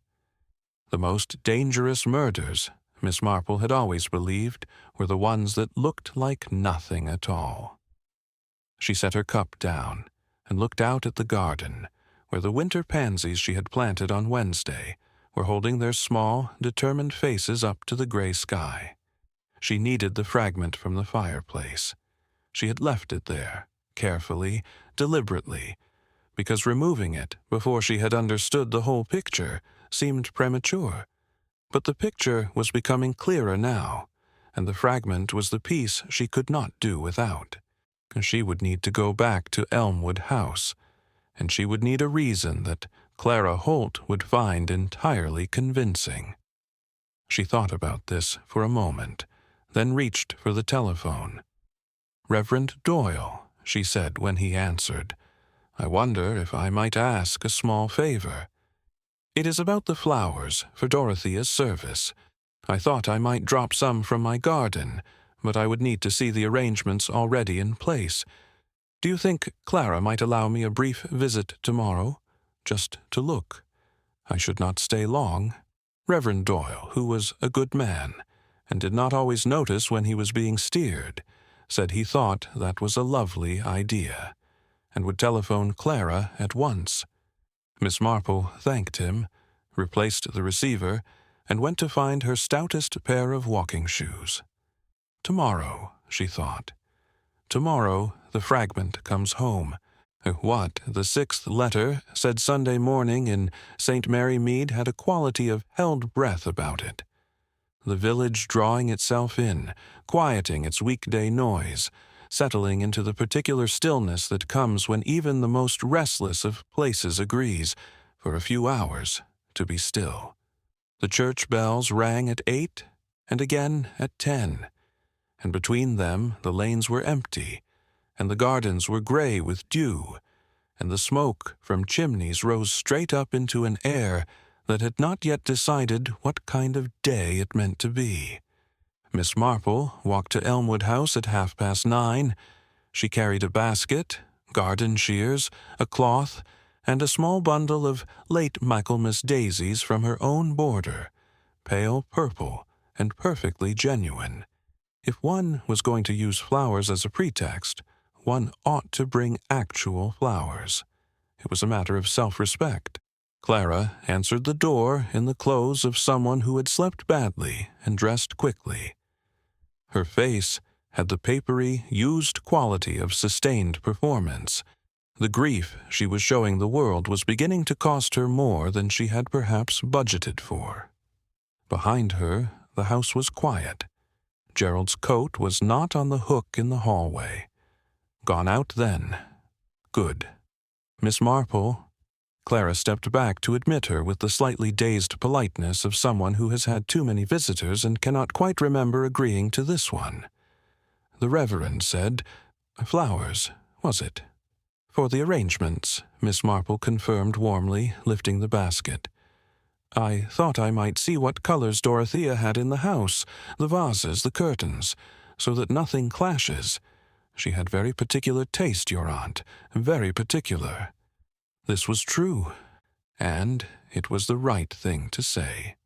The most dangerous murders, Miss Marple had always believed, were the ones that looked like nothing at all. She set her cup down and looked out at the garden, where the winter pansies she had planted on Wednesday were holding their small, determined faces up to the gray sky. She needed the fragment from the fireplace. She had left it there, carefully, deliberately, because removing it before she had understood the whole picture seemed premature. But the picture was becoming clearer now, and the fragment was the piece she could not do without. She would need to go back to Elmwood House, and she would need a reason that Clara Holt would find entirely convincing. She thought about this for a moment, then reached for the telephone. "Reverend Doyle," she said when he answered. "I wonder if I might ask a small favor. It is about the flowers for Dorothea's service. I thought I might drop some from my garden, but I would need to see the arrangements already in place. Do you think Clara might allow me a brief visit tomorrow, just to look? I should not stay long." Reverend Doyle, who was a good man, and did not always notice when he was being steered, said he thought that was a lovely idea, and would telephone Clara at once. Miss Marple thanked him, replaced the receiver, and went to find her stoutest pair of walking shoes. Tomorrow, she thought. Tomorrow the fragment comes home. What the 6th letter said Sunday morning in St. Mary Mead had a quality of held breath about it. The village drawing itself in, quieting its weekday noise, settling into the particular stillness that comes when even the most restless of places agrees, for a few hours, to be still. The church bells rang at 8 and again at 10, and between them the lanes were empty, and the gardens were gray with dew, and the smoke from chimneys rose straight up into an air that had not yet decided what kind of day it meant to be. Miss Marple walked to Elmwood House at 9:30. She carried a basket, garden shears, a cloth, and a small bundle of late Michaelmas daisies from her own border, pale purple and perfectly genuine. If one was going to use flowers as a pretext, one ought to bring actual flowers. It was a matter of self-respect. Clara answered the door in the clothes of someone who had slept badly and dressed quickly. Her face had the papery, used quality of sustained performance. The grief she was showing the world was beginning to cost her more than she had perhaps budgeted for. Behind her, the house was quiet. Gerald's coat was not on the hook in the hallway. Gone out then. Good. Miss Marple. Clara stepped back to admit her with the slightly dazed politeness of someone who has had too many visitors and cannot quite remember agreeing to this one. The Reverend said, "Flowers, was it?" "For the arrangements," Miss Marple confirmed warmly, lifting the basket. "I thought I might see what colors Dorothea had in the house, the vases, the curtains, so that nothing clashes. She had very particular taste, your aunt, very particular." This was true, and it was the right thing to say.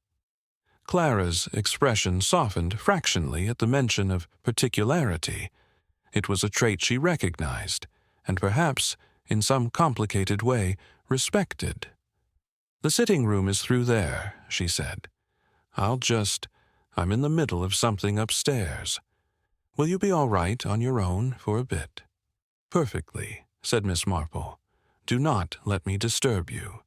Clara's expression softened fractionally at the mention of particularity. It was a trait she recognized, and perhaps, in some complicated way, respected. "The sitting room is through there," she said. I'm in the middle of something upstairs. Will you be all right on your own for a bit?" "Perfectly," said Miss Marple. "Do not let me disturb you."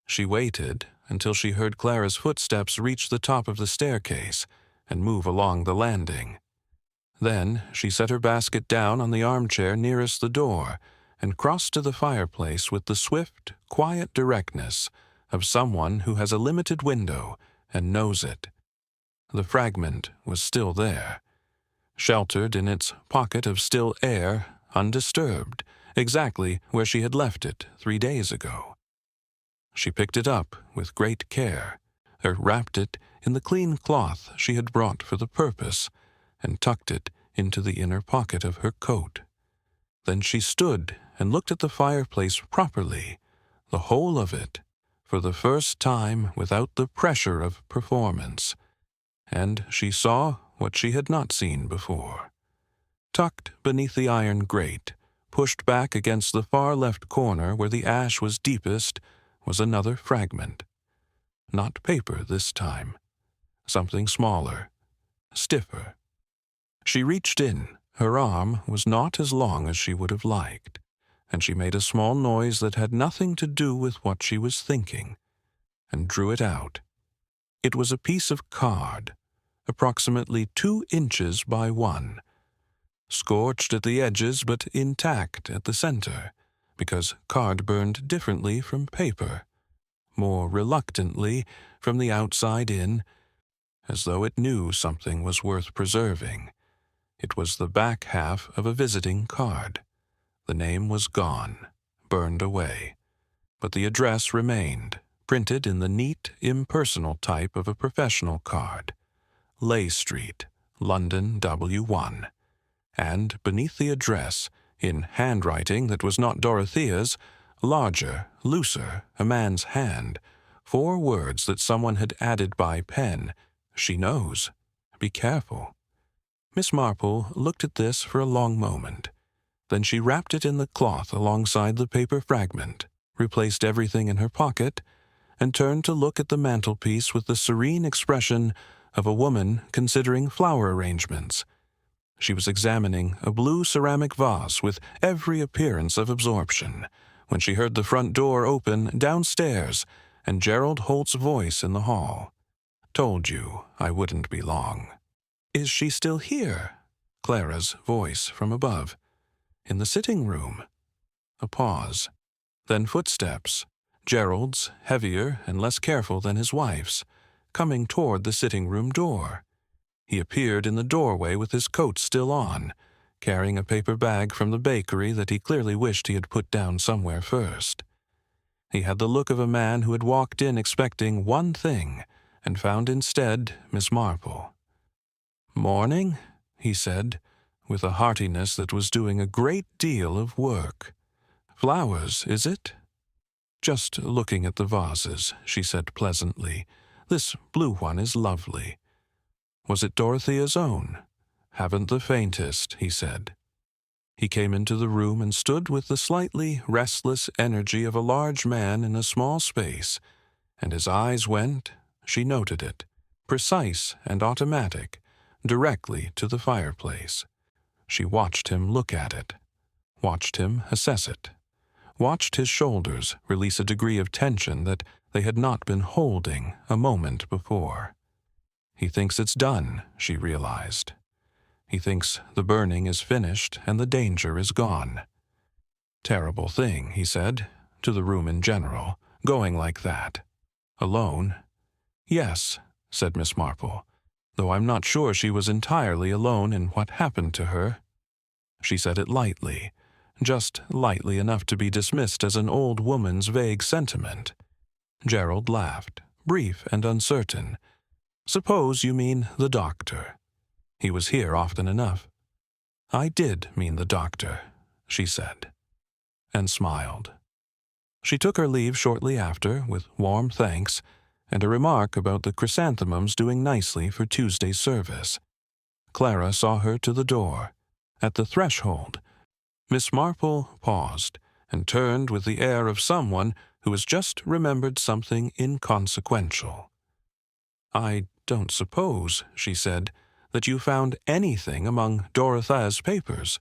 She waited until she heard Clara's footsteps reach the top of the staircase and move along the landing. Then she set her basket down on the armchair nearest the door and crossed to the fireplace with the swift, quiet directness of someone who has a limited window and knows it. The fragment was still there, sheltered in its pocket of still air, undisturbed, exactly where she had left it 3 days ago. She picked it up with great care, wrapped it in the clean cloth she had brought for the purpose, and tucked it into the inner pocket of her coat. Then she stood and looked at the fireplace properly, the whole of it, for the first time without the pressure of performance, and she saw what she had not seen before. Tucked beneath the iron grate, pushed back against the far left corner where the ash was deepest, was another fragment. Not paper this time. Something smaller, stiffer. She reached in. Her arm was not as long as she would have liked, and she made a small noise that had nothing to do with what she was thinking, and drew it out. It was a piece of card, approximately 2 inches by 1, scorched at the edges but intact at the center, because card burned differently from paper, more reluctantly from the outside in, as though it knew something was worth preserving. It was the back half of a visiting card. The name was gone, burned away, but the address remained, printed in the neat, impersonal type of a professional card. Leigh Street, London W1. And beneath the address, in handwriting that was not Dorothea's, larger, looser, a man's hand, 4 words that someone had added by pen. She knows. Be careful. Miss Marple looked at this for a long moment. Then she wrapped it in the cloth alongside the paper fragment, replaced everything in her pocket, and turned to look at the mantelpiece with the serene expression of a woman considering flower arrangements. She was examining a blue ceramic vase with every appearance of absorption when she heard the front door open downstairs and Gerald Holt's voice in the hall. "Told you I wouldn't be long." "Is she still here?" Clara's voice from above. "In the sitting room." A pause. Then footsteps. Gerald's, heavier and less careful than his wife's, coming toward the sitting room door. He appeared in the doorway with his coat still on, carrying a paper bag from the bakery that he clearly wished he had put down somewhere first. He had the look of a man who had walked in expecting one thing and found instead Miss Marple. "Morning," he said, with a heartiness that was doing a great deal of work. "Flowers, is it?" "Just looking at the vases," she said pleasantly. "This blue one is lovely." "Was it Dorothea's own?" "Haven't the faintest," he said. He came into the room and stood with the slightly restless energy of a large man in a small space, and his eyes went, she noted it, precise and automatic, directly to the fireplace. She watched him look at it, watched him assess it, watched his shoulders release a degree of tension that they had not been holding a moment before. He thinks it's done, she realized. He thinks the burning is finished and the danger is gone. Terrible thing, he said, to the room in general, going like that. Alone? Yes, said Miss Marple, though I'm not sure she was entirely alone in what happened to her. She said it lightly, just lightly enough to be dismissed as an old woman's vague sentiment. Gerald laughed, brief and uncertain. "Suppose you mean the doctor. He was here often enough." "I did mean the doctor," she said, and smiled. She took her leave shortly after, with warm thanks, and a remark about the chrysanthemums doing nicely for Tuesday's service. Clara saw her to the door. At the threshold, Miss Marple paused and turned with the air of someone who has just remembered something inconsequential. "I don't suppose," she said, "that you found anything among Dorothea's papers?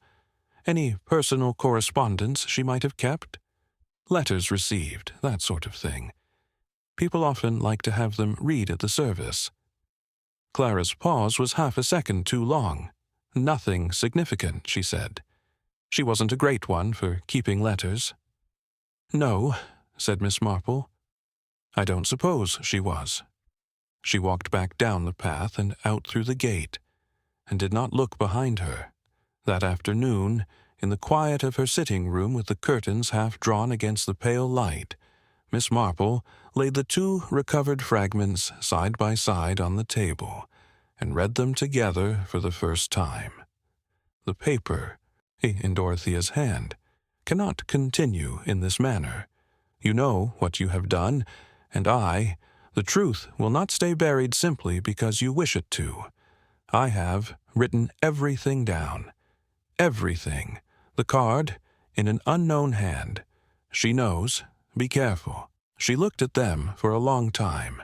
Any personal correspondence she might have kept? Letters received, that sort of thing. People often like to have them read at the service." Clara's pause was half a second too long. "Nothing significant," she said. "She wasn't a great one for keeping letters." "No," said Miss Marple. "I don't suppose she was." She walked back down the path and out through the gate, and did not look behind her. That afternoon, in the quiet of her sitting room with the curtains half drawn against the pale light, Miss Marple laid the 2 recovered fragments side by side on the table, and read them together for the first time. The paper, in Dorothea's hand, cannot continue in this manner. You know what you have done, and I, The truth will not stay buried simply because you wish it to. I have written everything down. Everything. The card, in an unknown hand. She knows. Be careful. She looked at them for a long time.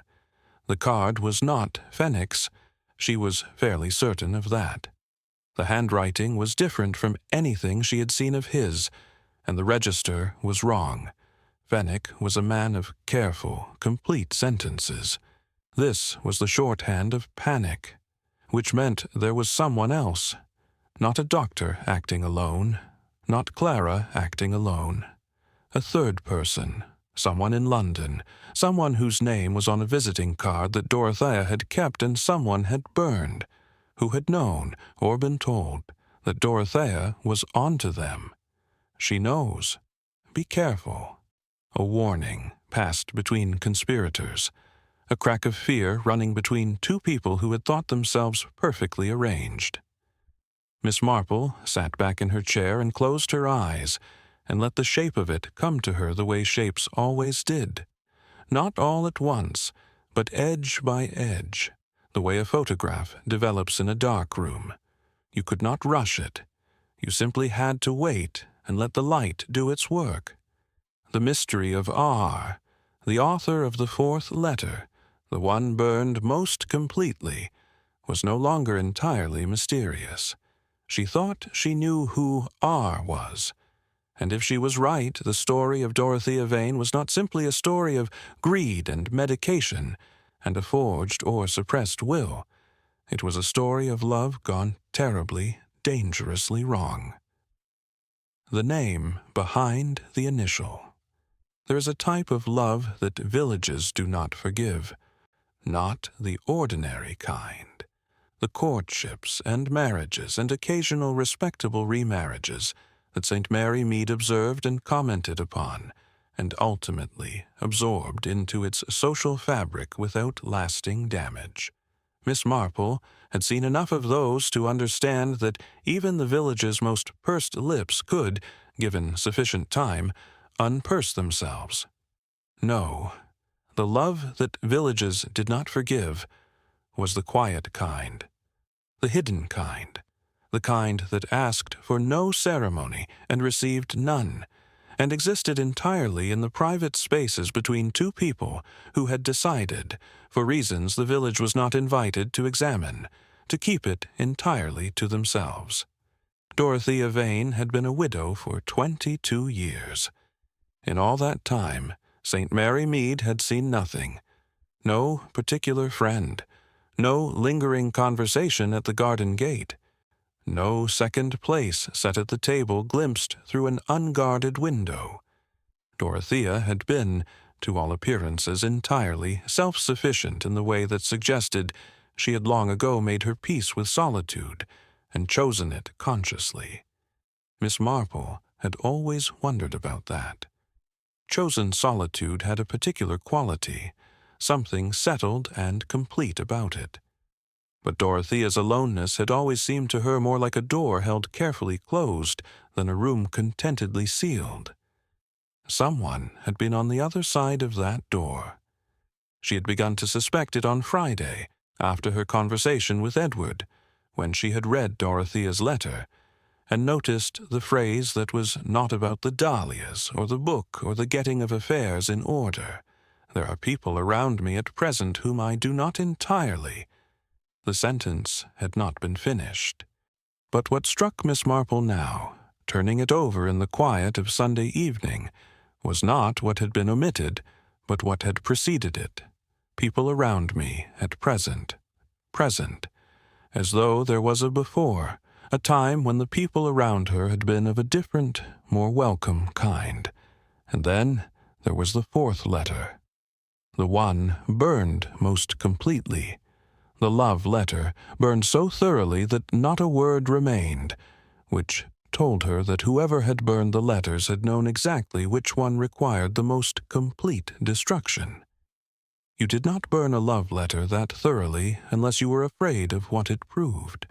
The card was not Fenwick's. She was fairly certain of that. The handwriting was different from anything she had seen of his, and the register was wrong. Fenwick was a man of careful, complete sentences. This was the shorthand of panic, which meant there was someone else. Not a doctor acting alone, not Clara acting alone. A third person, someone in London, someone whose name was on a visiting card that Dorothea had kept and someone had burned, who had known, or been told, that Dorothea was onto them. She knows. Be careful. A warning passed between conspirators, a crack of fear running between two people who had thought themselves perfectly arranged. Miss Marple sat back in her chair and closed her eyes, and let the shape of it come to her the way shapes always did. Not all at once, but edge by edge, the way a photograph develops in a dark room. You could not rush it. You simply had to wait and let the light do its work. The mystery of R, the author of the fourth letter, the one burned most completely, was no longer entirely mysterious. She thought she knew who R was. And if she was right, the story of Dorothea Vane was not simply a story of greed and medication and a forged or suppressed will. It was a story of love gone terribly, dangerously wrong. The name behind the initial. There is a type of love that villages do not forgive, not the ordinary kind. The courtships and marriages and occasional respectable remarriages that St. Mary Mead observed and commented upon, and ultimately absorbed into its social fabric without lasting damage. Miss Marple had seen enough of those to understand that even the village's most pursed lips could, given sufficient time, unpurse themselves. No, the love that villages did not forgive was the quiet kind, the hidden kind, the kind that asked for no ceremony and received none, and existed entirely in the private spaces between two people who had decided, for reasons the village was not invited to examine, to keep it entirely to themselves. Dorothea Vane had been a widow for 22 years. In all that time, St. Mary Mead had seen nothing, no particular friend, no lingering conversation at the garden gate, no second place set at the table glimpsed through an unguarded window. Dorothea had been, to all appearances, entirely self-sufficient in the way that suggested she had long ago made her peace with solitude and chosen it consciously. Miss Marple had always wondered about that. Chosen solitude had a particular quality, something settled and complete about it. But Dorothea's aloneness had always seemed to her more like a door held carefully closed than a room contentedly sealed. Someone had been on the other side of that door. She had begun to suspect it on Friday, after her conversation with Edward, when she had read Dorothea's letter, and noticed the phrase that was not about the dahlias, or the book, or the getting of affairs in order. There are people around me at present whom I do not entirely. The sentence had not been finished. But what struck Miss Marple now, turning it over in the quiet of Sunday evening, was not what had been omitted, but what had preceded it. People around me at present, as though there was a before, a time when the people around her had been of a different, more welcome kind. And then there was the fourth letter, the one burned most completely. The love letter burned so thoroughly that not a word remained, which told her that whoever had burned the letters had known exactly which one required the most complete destruction. You did not burn a love letter that thoroughly unless you were afraid of what it proved.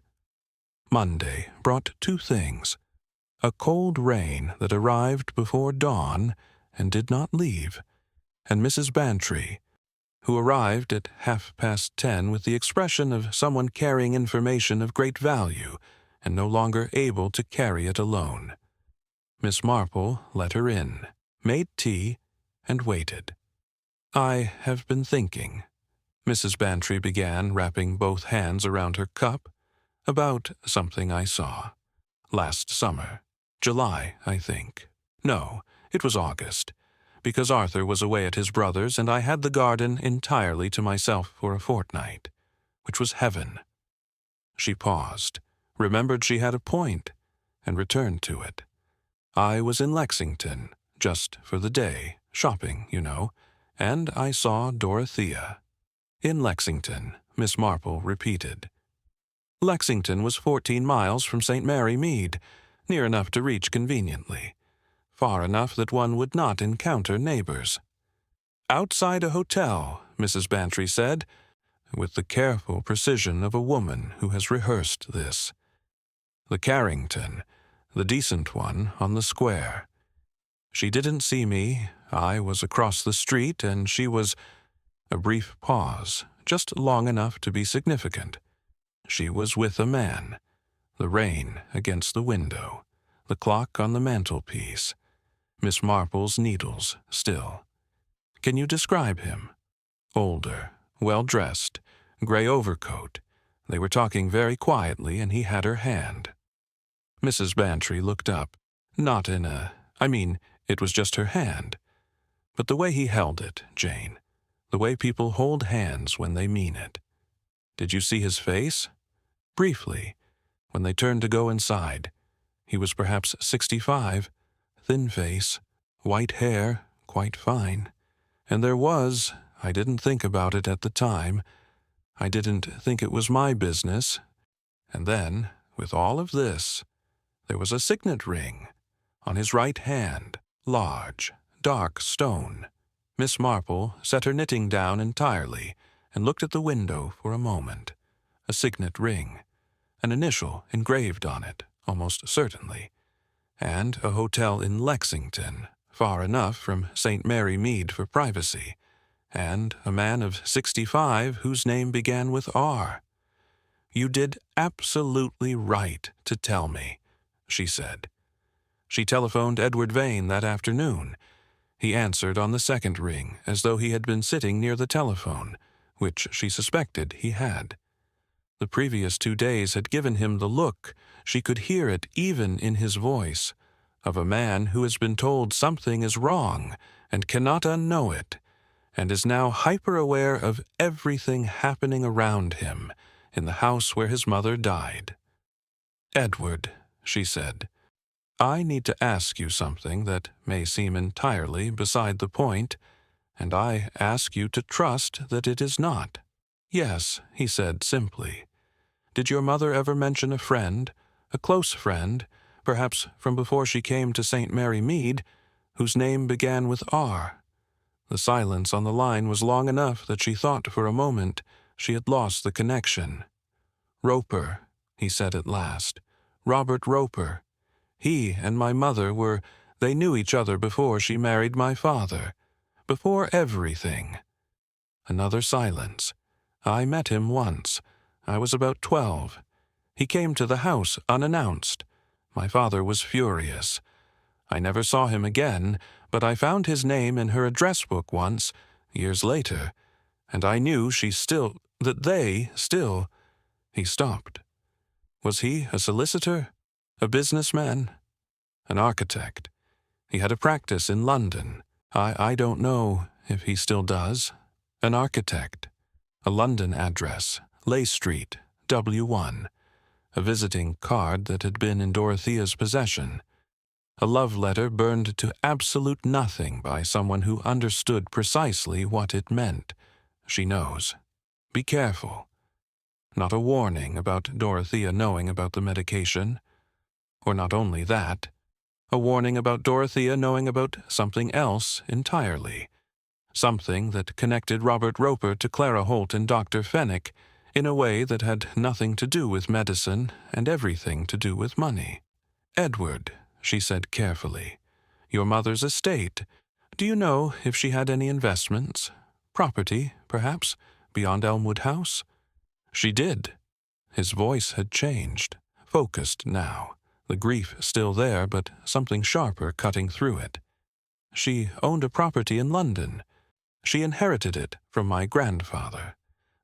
Monday brought two things: a cold rain that arrived before dawn and did not leave, and Mrs. Bantry, who arrived at 10:30 with the expression of someone carrying information of great value and no longer able to carry it alone. Miss Marple let her in, made tea, and waited. "I have been thinking," Mrs. Bantry began, wrapping both hands around her cup, "about something I saw. Last summer. July, I think. No, it was August, because Arthur was away at his brother's and I had the garden entirely to myself for a fortnight, which was heaven." She paused, remembered she had a point, and returned to it. "I was in Lexington, just for the day, shopping, you know, and I saw Dorothea." "In Lexington," Miss Marple repeated. Lexington was 14 miles from St. Mary Mead, near enough to reach conveniently, far enough that one would not encounter neighbors. "Outside a hotel," Mrs. Bantry said, with the careful precision of a woman who has rehearsed this. "The Carrington, the decent one on the square. She didn't see me. I was across the street, and she was—" A brief pause, just long enough to be significant. "She was with a man. The rain against the window, the clock on the mantelpiece, Miss Marple's needles still. Can you describe him? Older, well-dressed, gray overcoat. They were talking very quietly, and he had her hand." Mrs. Bantry looked up. "Not in a—I mean, it was just her hand. But the way he held it, Jane, the way people hold hands when they mean it. Did you see his face?" "Briefly, when they turned to go inside. He was perhaps 65, thin face, white hair, quite fine. And there was, I didn't think about it at the time, I didn't think it was my business. And then, with all of this, there was a signet ring on his right hand, large, dark stone." Miss Marple set her knitting down entirely and looked at the window for a moment. A signet ring, an initial engraved on it, almost certainly, and a hotel in Lexington, far enough from St. Mary Mead for privacy, and a man of 65 whose name began with R. "You did absolutely right to tell me," she said. She telephoned Edward Vane that afternoon. He answered on the second ring, as though he had been sitting near the telephone, which she suspected he had. The previous 2 days had given him the look, she could hear it even in his voice, of a man who has been told something is wrong and cannot unknow it, and is now hyper-aware of everything happening around him in the house where his mother died. "Edward," she said, "I need to ask you something that may seem entirely beside the point, and I ask you to trust that it is not." "Yes," he said simply. "Did your mother ever mention a friend, a close friend, perhaps from before she came to St. Mary Mead, whose name began with R?" The silence on the line was long enough that she thought for a moment she had lost the connection. "Roper," he said at last. "Robert Roper. He and my mother they knew each other before she married my father. Before everything." Another silence. "I met him once. I was about 12. He came to the house unannounced. My father was furious. I never saw him again, but I found his name in her address book once, years later, and I knew that they still—" He stopped. "Was he a solicitor? A businessman? An architect? He had a practice in London. I don't know if he still does. An architect. A London address, Leigh Street, W1. A visiting card that had been in Dorothea's possession. A love letter burned to absolute nothing by someone who understood precisely what it meant. She knows. Be careful. Not a warning about Dorothea knowing about the medication. Or not only that, a warning about Dorothea knowing about something else entirely. Something that connected Robert Roper to Clara Holt and Dr. Fenwick in a way that had nothing to do with medicine and everything to do with money. "Edward," she said carefully, "your mother's estate. Do you know if she had any investments? Property, perhaps, beyond Elmwood House? She did. His voice had changed, focused now, the grief still there, but something sharper cutting through it. She owned a property in London. She inherited it from my grandfather.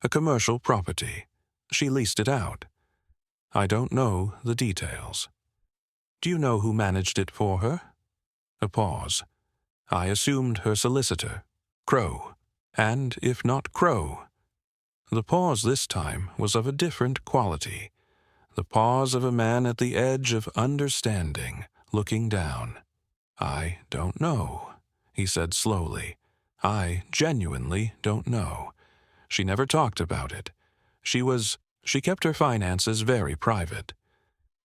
A commercial property. She leased it out. I don't know the details. Do you know who managed it for her? A pause. I assumed her solicitor, Crow. And if not Crow. The pause this time was of a different quality. The pause of a man at the edge of understanding, looking down. I don't know, he said slowly. I genuinely don't know. She never talked about it. She kept her finances very private.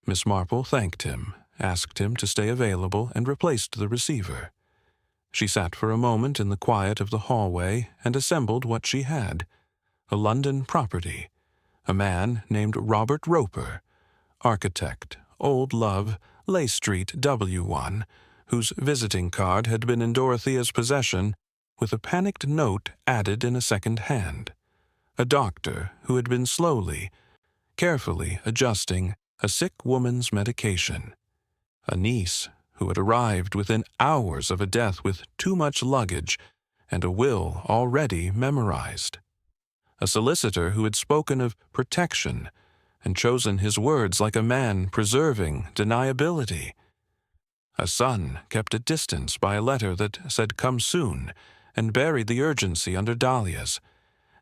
Miss Marple thanked him, asked him to stay available, and replaced the receiver. She sat for a moment in the quiet of the hallway and assembled what she had. A London property. A man named Robert Roper, architect, Old Love, Leigh Street, W1, whose visiting card had been in Dorothea's possession, with a panicked note added in a second hand. A doctor who had been slowly, carefully adjusting a sick woman's medication. A niece who had arrived within hours of a death with too much luggage and a will already memorized. A solicitor who had spoken of protection and chosen his words like a man preserving deniability. A son kept at distance by a letter that said "come soon" and buried the urgency under dahlias,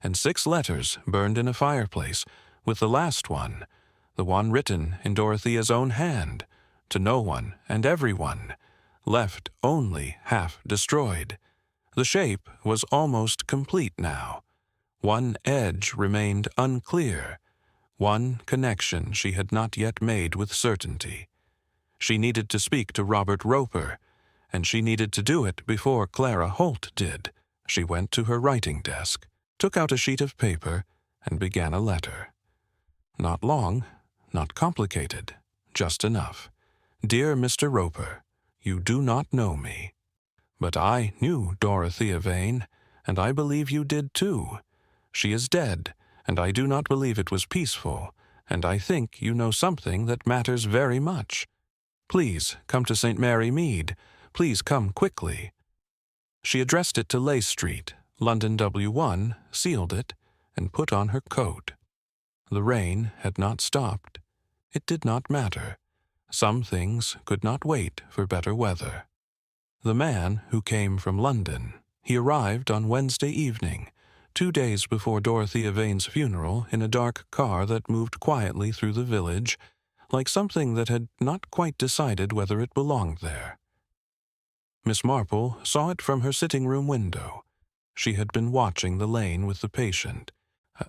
and 6 letters burned in a fireplace, with the last one, the one written in Dorothea's own hand, to no one and everyone, left only half destroyed. The shape was almost complete now. One edge remained unclear, one connection she had not yet made with certainty. She needed to speak to Robert Roper, and she needed to do it before Clara Holt did. She went to her writing desk, took out a sheet of paper, and began a letter. Not long, not complicated, just enough. Dear Mr. Roper, you do not know me. But I knew Dorothea Vane, and I believe you did too. She is dead, and I do not believe it was peaceful, and I think you know something that matters very much. Please come to St. Mary Mead. Please come quickly. She addressed it to Leigh Street, London W1, sealed it, and put on her coat. The rain had not stopped. It did not matter. Some things could not wait for better weather. The man who came from London, he arrived on Wednesday evening, 2 days before Dorothea Vane's funeral, in a dark car that moved quietly through the village, like something that had not quite decided whether it belonged there. Miss Marple saw it from her sitting-room window. She had been watching the lane with the patient,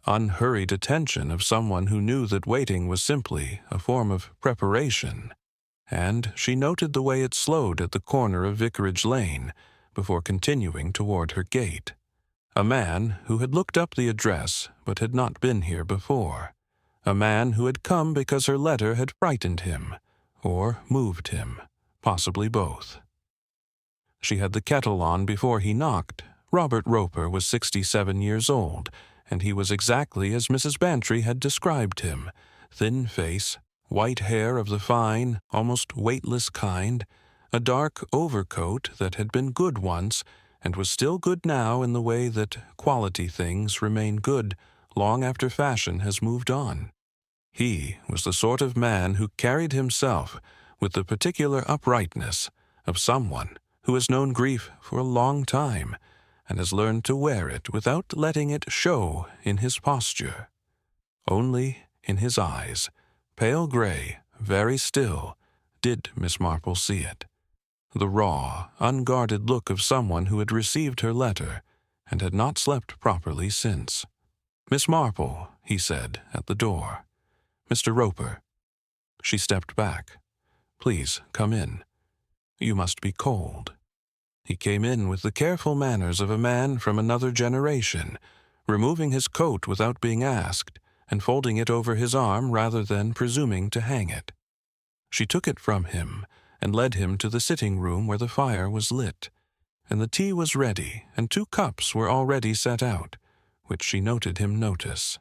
unhurried attention of someone who knew that waiting was simply a form of preparation, and she noted the way it slowed at the corner of Vicarage Lane before continuing toward her gate. A man who had looked up the address but had not been here before. A man who had come because her letter had frightened him, or moved him, possibly both. She had the kettle on before he knocked. Robert Roper was 67 years old, and he was exactly as Mrs. Bantry had described him. Thin face, white hair of the fine, almost weightless kind, a dark overcoat that had been good once and was still good now in the way that quality things remain good long after fashion has moved on. He was the sort of man who carried himself with the particular uprightness of someone who has known grief for a long time and has learned to wear it without letting it show in his posture. Only in his eyes, pale gray, very still, did Miss Marple see it. The raw, unguarded look of someone who had received her letter and had not slept properly since. "Miss Marple," he said at the door. "Mr. Roper." She stepped back. "Please come in. You must be cold." He came in with the careful manners of a man from another generation, removing his coat without being asked, and folding it over his arm rather than presuming to hang it. She took it from him and led him to the sitting-room where the fire was lit. and the tea was ready, and 2 cups were already set out, which she noted him notice.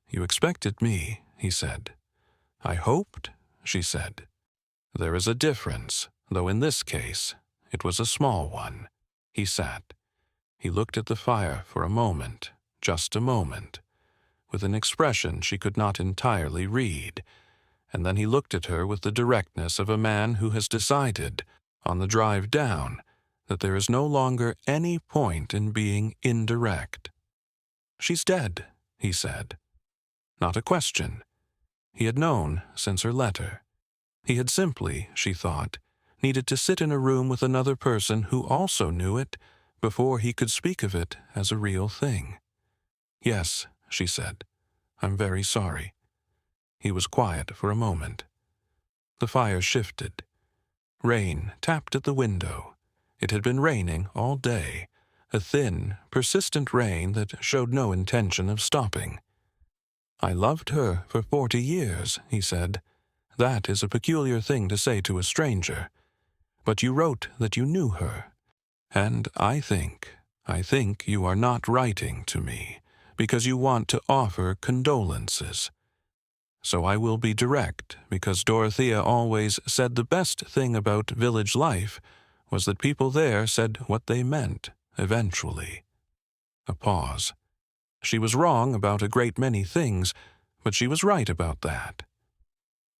"You expected me," he said. "I hoped," she said. "There is a difference, though in this case it was a small one." He sat. He looked at the fire for a moment, just a moment, with an expression she could not entirely read, and then he looked at her with the directness of a man who has decided, on the drive down, that there is no longer any point in being indirect. "She's dead," he said. Not a question. He had known since her letter. He had simply, she thought, needed to sit in a room with another person who also knew it before he could speak of it as a real thing. "Yes," she said. "I'm very sorry." He was quiet for a moment. The fire shifted. Rain tapped at the window. It had been raining all day, a thin, persistent rain that showed no intention of stopping. "I loved her for 40 years, he said. "That is a peculiar thing to say to a stranger. But you wrote that you knew her. And I think you are not writing to me because you want to offer condolences. So I will be direct, because Dorothea always said the best thing about village life was that people there said what they meant, eventually." A pause. She was wrong about a great many things, but she was right about that.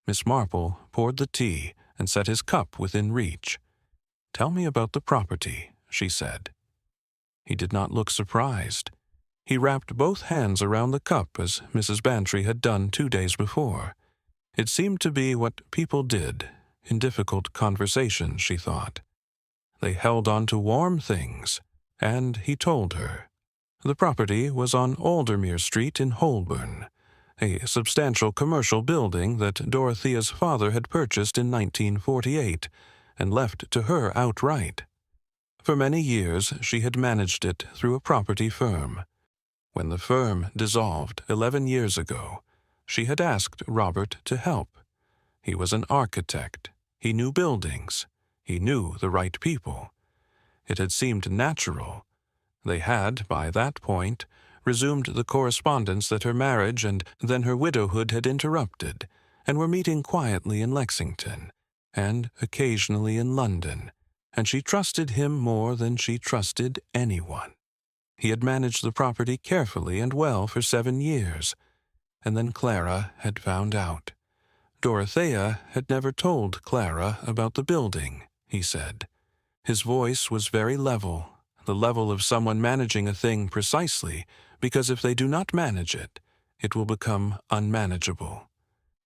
Miss Marple poured the tea and set his cup within reach. "Tell me about the property," she said. He did not look surprised. He wrapped both hands around the cup as Mrs. Bantry had done 2 days before. It seemed to be what people did in difficult conversation, she thought. They held on to warm things, and he told her. The property was on Aldermere Street in Holborn, a substantial commercial building that Dorothea's father had purchased in 1948 and left to her outright. For many years she had managed it through a property firm. When the firm dissolved 11 years ago, she had asked Robert to help. He was an architect. He knew buildings. He knew the right people. It had seemed natural. They had, by that point, resumed the correspondence that her marriage and then her widowhood had interrupted, and were meeting quietly in Lexington, and occasionally in London, and she trusted him more than she trusted anyone. He had managed the property carefully and well for 7 years, and then Clara had found out. Dorothea had never told Clara about the building, he said. His voice was very level, the level of someone managing a thing precisely, because if they do not manage it, it will become unmanageable.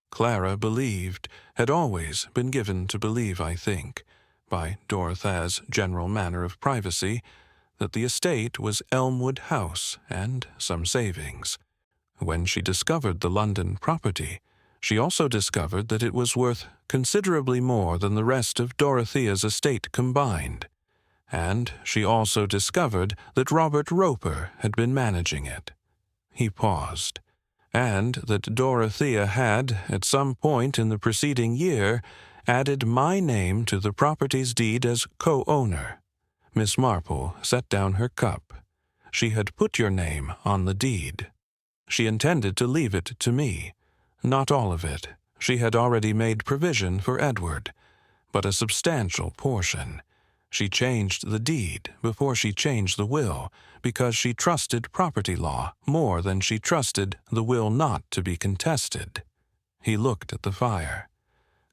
Clara believed, had always been given to believe, I think, by Dorothea's general manner of privacy, that the estate was Elmwood House and some savings. When she discovered the London property, she also discovered that it was worth considerably more than the rest of Dorothea's estate combined. And she also discovered that Robert Roper had been managing it. He paused. And that Dorothea had, at some point in the preceding year, added my name to the property's deed as co-owner. Miss Marple set down her cup. She had put your name on the deed. She intended to leave it to me. Not all of it. She had already made provision for Edward, but a substantial portion. She changed the deed before she changed the will, because she trusted property law more than she trusted the will not to be contested. He looked at the fire.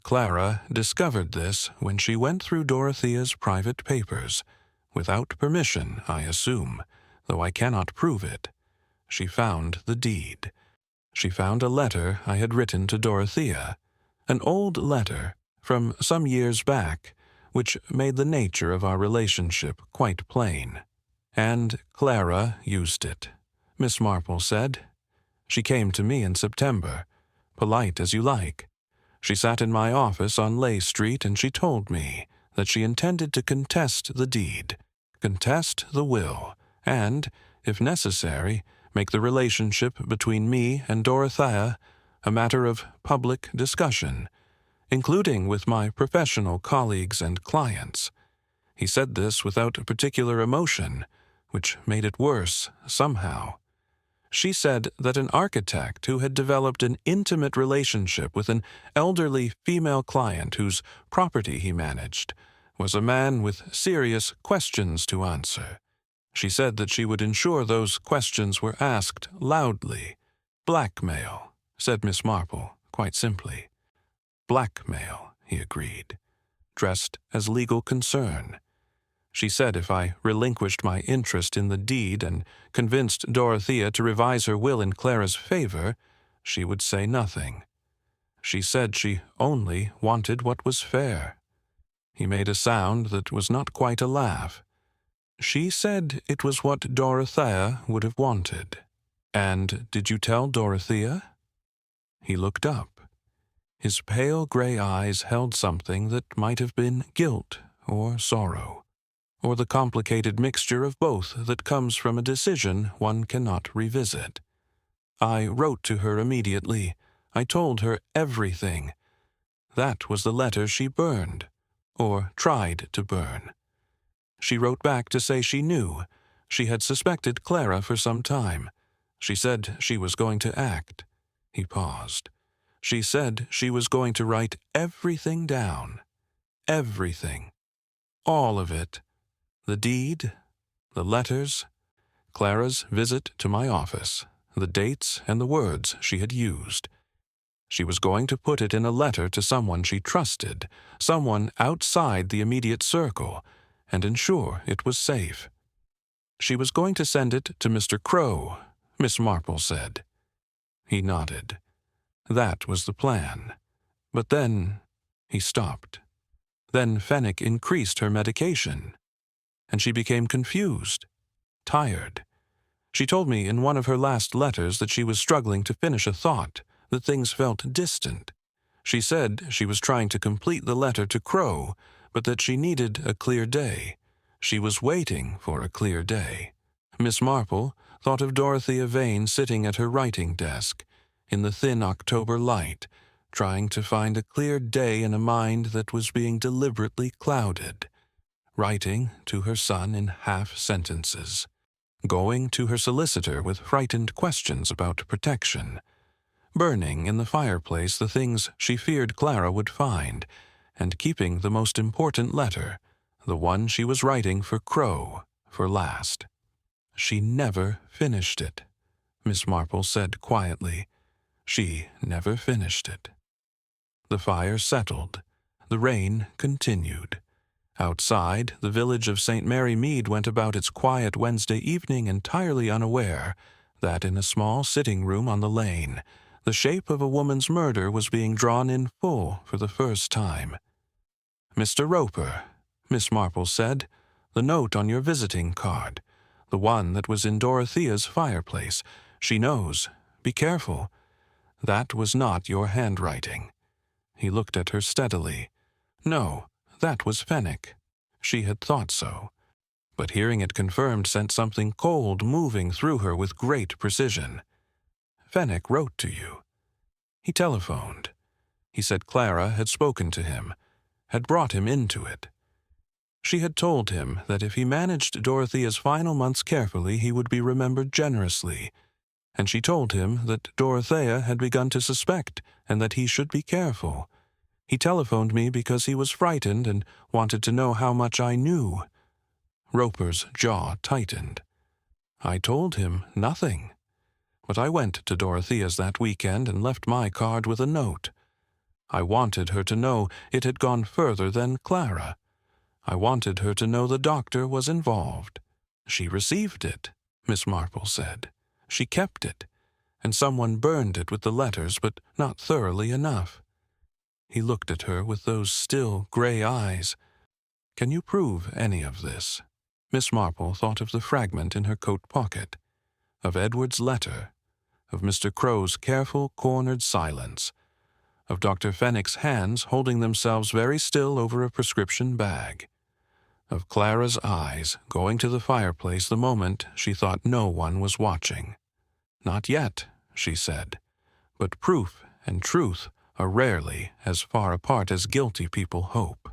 Clara discovered this when she went through Dorothea's private papers, without permission, I assume, though I cannot prove it. She found the deed. She found a letter I had written to Dorothea, an old letter from some years back, which made the nature of our relationship quite plain. And Clara used it, Miss Marple said. She came to me in September, polite as you like. She sat in my office on Leigh Street and she told me that she intended to contest the deed, contest the will, and, if necessary, make the relationship between me and Dorothea a matter of public discussion, including with my professional colleagues and clients. He said this without a particular emotion, which made it worse, somehow. She said that an architect who had developed an intimate relationship with an elderly female client whose property he managed was a man with serious questions to answer. She said that she would ensure those questions were asked loudly. "Blackmail," said Miss Marple, quite simply. "Blackmail," he agreed, dressed as legal concern. She said if I relinquished my interest in the deed and convinced Dorothea to revise her will in Clara's favor, she would say nothing. She said she only wanted what was fair. He made a sound that was not quite a laugh. She said it was what Dorothea would have wanted. "And did you tell Dorothea?" He looked up. His pale gray eyes held something that might have been guilt or sorrow, or the complicated mixture of both that comes from a decision one cannot revisit. "I wrote to her immediately. I told her everything. That was the letter she burned, or tried to burn. She wrote back to say she knew. She had suspected Clara for some time. She said she was going to act." He paused. "She said she was going to write everything down. Everything. All of it. The deed, the letters, Clara's visit to my office, the dates and the words she had used. She was going to put it in a letter to someone she trusted, someone outside the immediate circle, and ensure it was safe. She was going to send it to Mr. Crow, Miss Marple said." He nodded. That was the plan. But then he stopped. Then Fenwick increased her medication, and she became confused, tired. She told me in one of her last letters that she was struggling to finish a thought, that things felt distant. She said she was trying to complete the letter to Crow, but that she needed a clear day. She was waiting for a clear day. Miss Marple thought of Dorothea Vane sitting at her writing desk, in the thin October light, trying to find a clear day in a mind that was being deliberately clouded, writing to her son in half-sentences, going to her solicitor with frightened questions about protection, burning in the fireplace the things she feared Clara would find, and keeping the most important letter, the one she was writing for Crow, for last. "She never finished it," Miss Marple said quietly. "She never finished it." The fire settled. The rain continued. Outside, the village of St. Mary Mead went about its quiet Wednesday evening entirely unaware that in a small sitting room on the lane, the shape of a woman's murder was being drawn in full for the first time. "Mr. Roper," Miss Marple said, "the note on your visiting card, the one that was in Dorothea's fireplace. She knows. Be careful. That was not your handwriting." He looked at her steadily. No, that was Fenwick. She had thought so. But hearing it confirmed sent something cold moving through her with great precision. "Fenwick wrote to you." He telephoned. He said Clara had spoken to him, had brought him into it. She had told him that if he managed Dorothea's final months carefully, he would be remembered generously, and she told him that Dorothea had begun to suspect and that he should be careful. He telephoned me because he was frightened and wanted to know how much I knew. Roper's jaw tightened. I told him nothing. But I went to Dorothea's that weekend and left my card with a note. I wanted her to know it had gone further than Clara. I wanted her to know the doctor was involved. She received it, Miss Marple said. She kept it, and someone burned it with the letters, but not thoroughly enough. He looked at her with those still gray eyes. "Can you prove any of this?" Miss Marple thought of the fragment in her coat pocket, of Edward's letter, of Mr. Crow's careful cornered silence, of Dr. Fenwick's hands holding themselves very still over a prescription bag, of Clara's eyes going to the fireplace the moment she thought no one was watching. "Not yet," she said, "but proof and truth are rarely as far apart as guilty people hope."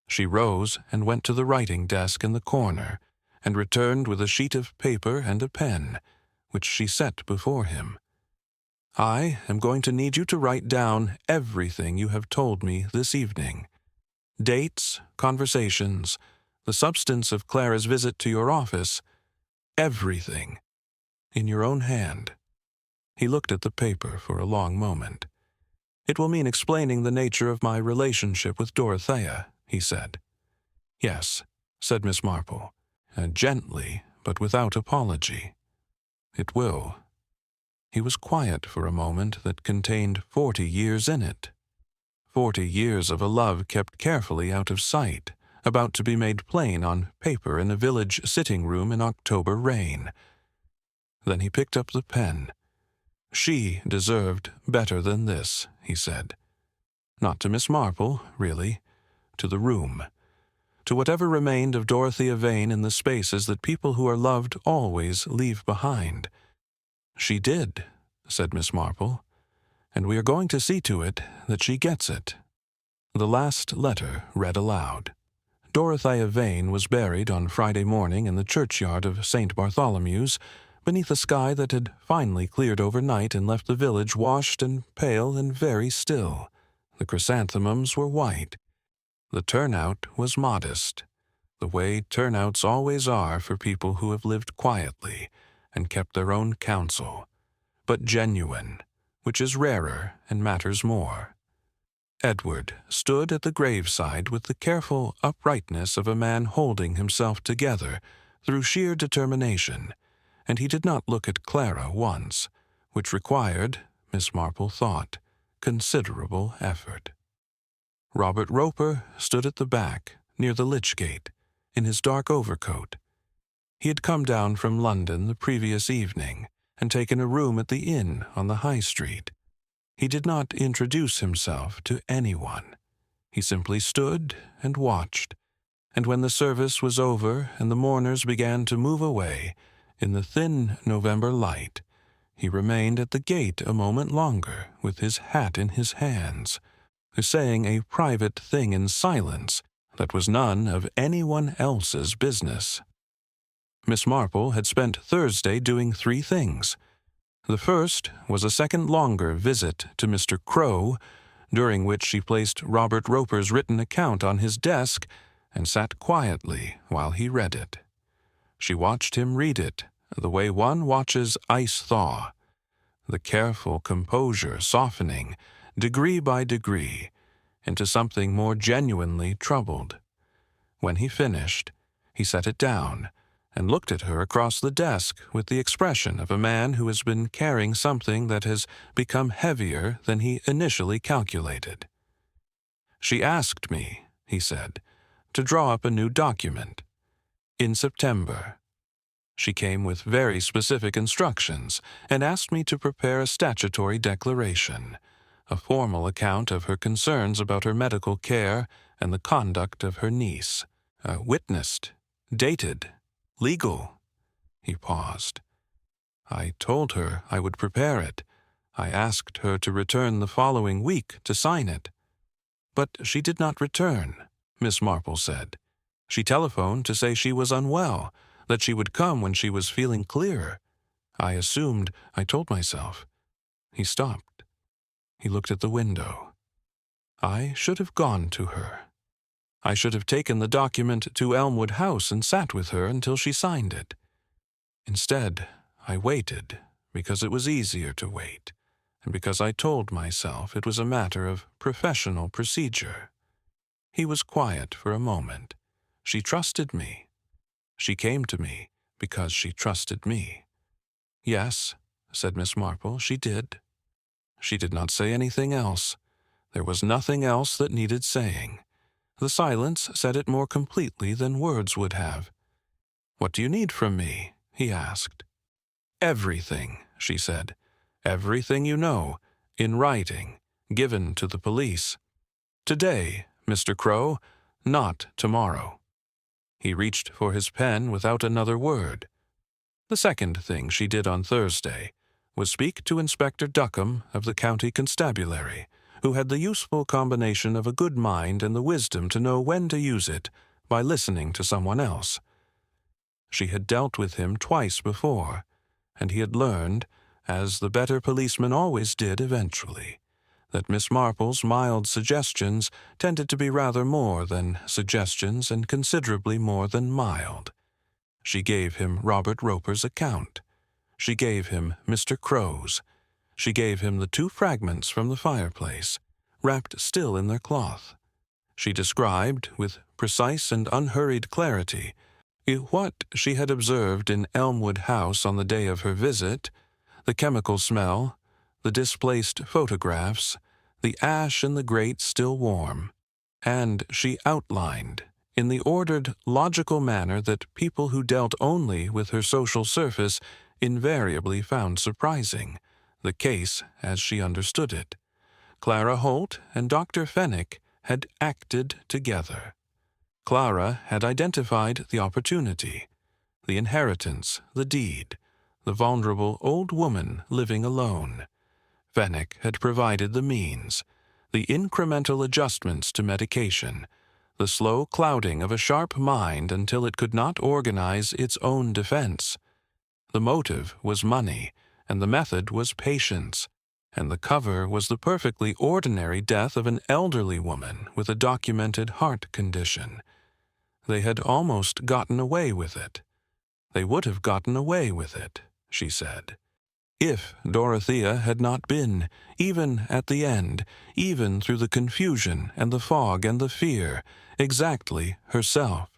She rose and went to the writing desk in the corner, and returned with a sheet of paper and a pen, which she set before him. "I am going to need you to write down everything you have told me this evening. Dates, conversations, the substance of Clara's visit to your office, everything, in your own hand." He looked at the paper for a long moment. "It will mean explaining the nature of my relationship with Dorothea," he said. "Yes," said Miss Marple, gently but without apology. "It will." He was quiet for a moment that contained 40 years in it. 40 years of a love kept carefully out of sight, about to be made plain on paper in a village sitting-room in October rain. Then he picked up the pen. "She deserved better than this," he said. Not to Miss Marple, really. To the room. To whatever remained of Dorothea Vane in the spaces that people who are loved always leave behind. "She did," said Miss Marple, "and we are going to see to it that she gets it." The last letter read aloud. Dorothea Vane was buried on Friday morning in the churchyard of St. Bartholomew's, beneath a sky that had finally cleared overnight and left the village washed and pale and very still. The chrysanthemums were white. The turnout was modest, the way turnouts always are for people who have lived quietly and kept their own counsel, but genuine, which is rarer and matters more. Edward stood at the graveside with the careful uprightness of a man holding himself together through sheer determination, and he did not look at Clara once, which required, Miss Marple thought, considerable effort. Robert Roper stood at the back, near the lich gate, in his dark overcoat. He had come down from London the previous evening and taken a room at the inn on the High Street. He did not introduce himself to anyone. He simply stood and watched, and when the service was over and the mourners began to move away, in the thin November light, he remained at the gate a moment longer with his hat in his hands, saying a private thing in silence that was none of anyone else's business. Miss Marple had spent Thursday doing 3 things. The first was a second longer visit to Mr. Crow, during which she placed Robert Roper's written account on his desk and sat quietly while he read it. She watched him read it, the way one watches ice thaw, the careful composure softening, degree by degree, into something more genuinely troubled. When he finished, he set it down and looked at her across the desk with the expression of a man who has been carrying something that has become heavier than he initially calculated. "She asked me," he said, "to draw up a new document. In September. She came with very specific instructions and asked me to prepare a statutory declaration, a formal account of her concerns about her medical care and the conduct of her niece, witnessed, dated, legal." He paused. "I told her I would prepare it. I asked her to return the following week to sign it. But she did not return," Miss Marple said. "She telephoned to say she was unwell, that she would come when she was feeling clearer. I told myself." He stopped. He looked at the window. "I should have gone to her. I should have taken the document to Elmwood House and sat with her until she signed it. Instead, I waited because it was easier to wait, and because I told myself it was a matter of professional procedure." He was quiet for a moment. "She trusted me. She came to me because she trusted me." "Yes," said Miss Marple, "she did." She did not say anything else. There was nothing else that needed saying. The silence said it more completely than words would have. "What do you need from me?" he asked. "Everything," she said. "Everything you know, in writing, given to the police. Today, Mr. Crow, not tomorrow." He reached for his pen without another word. The second thing she did on Thursday was speak to Inspector Duckham of the County Constabulary, who had the useful combination of a good mind and the wisdom to know when to use it by listening to someone else. She had dealt with him twice before, and he had learned, as the better policeman always did eventually, that Miss Marple's mild suggestions tended to be rather more than suggestions and considerably more than mild. She gave him Robert Roper's account. She gave him Mr. Crow's. She gave him the 2 fragments from the fireplace, wrapped still in their cloth. She described, with precise and unhurried clarity, what she had observed in Elmwood House on the day of her visit, the chemical smell, the displaced photographs, the ash in the grate still warm, and she outlined, in the ordered, logical manner that people who dealt only with her social surface invariably found surprising, the case as she understood it. Clara Holt and Dr. Fenwick had acted together. Clara had identified the opportunity, the inheritance, the deed, the vulnerable old woman living alone. Fenwick had provided the means, the incremental adjustments to medication, the slow clouding of a sharp mind until it could not organize its own defense. The motive was money, and the method was patience, and the cover was the perfectly ordinary death of an elderly woman with a documented heart condition. They had almost gotten away with it. They would have gotten away with it, she said, if Dorothea had not been, even at the end, even through the confusion and the fog and the fear, exactly herself.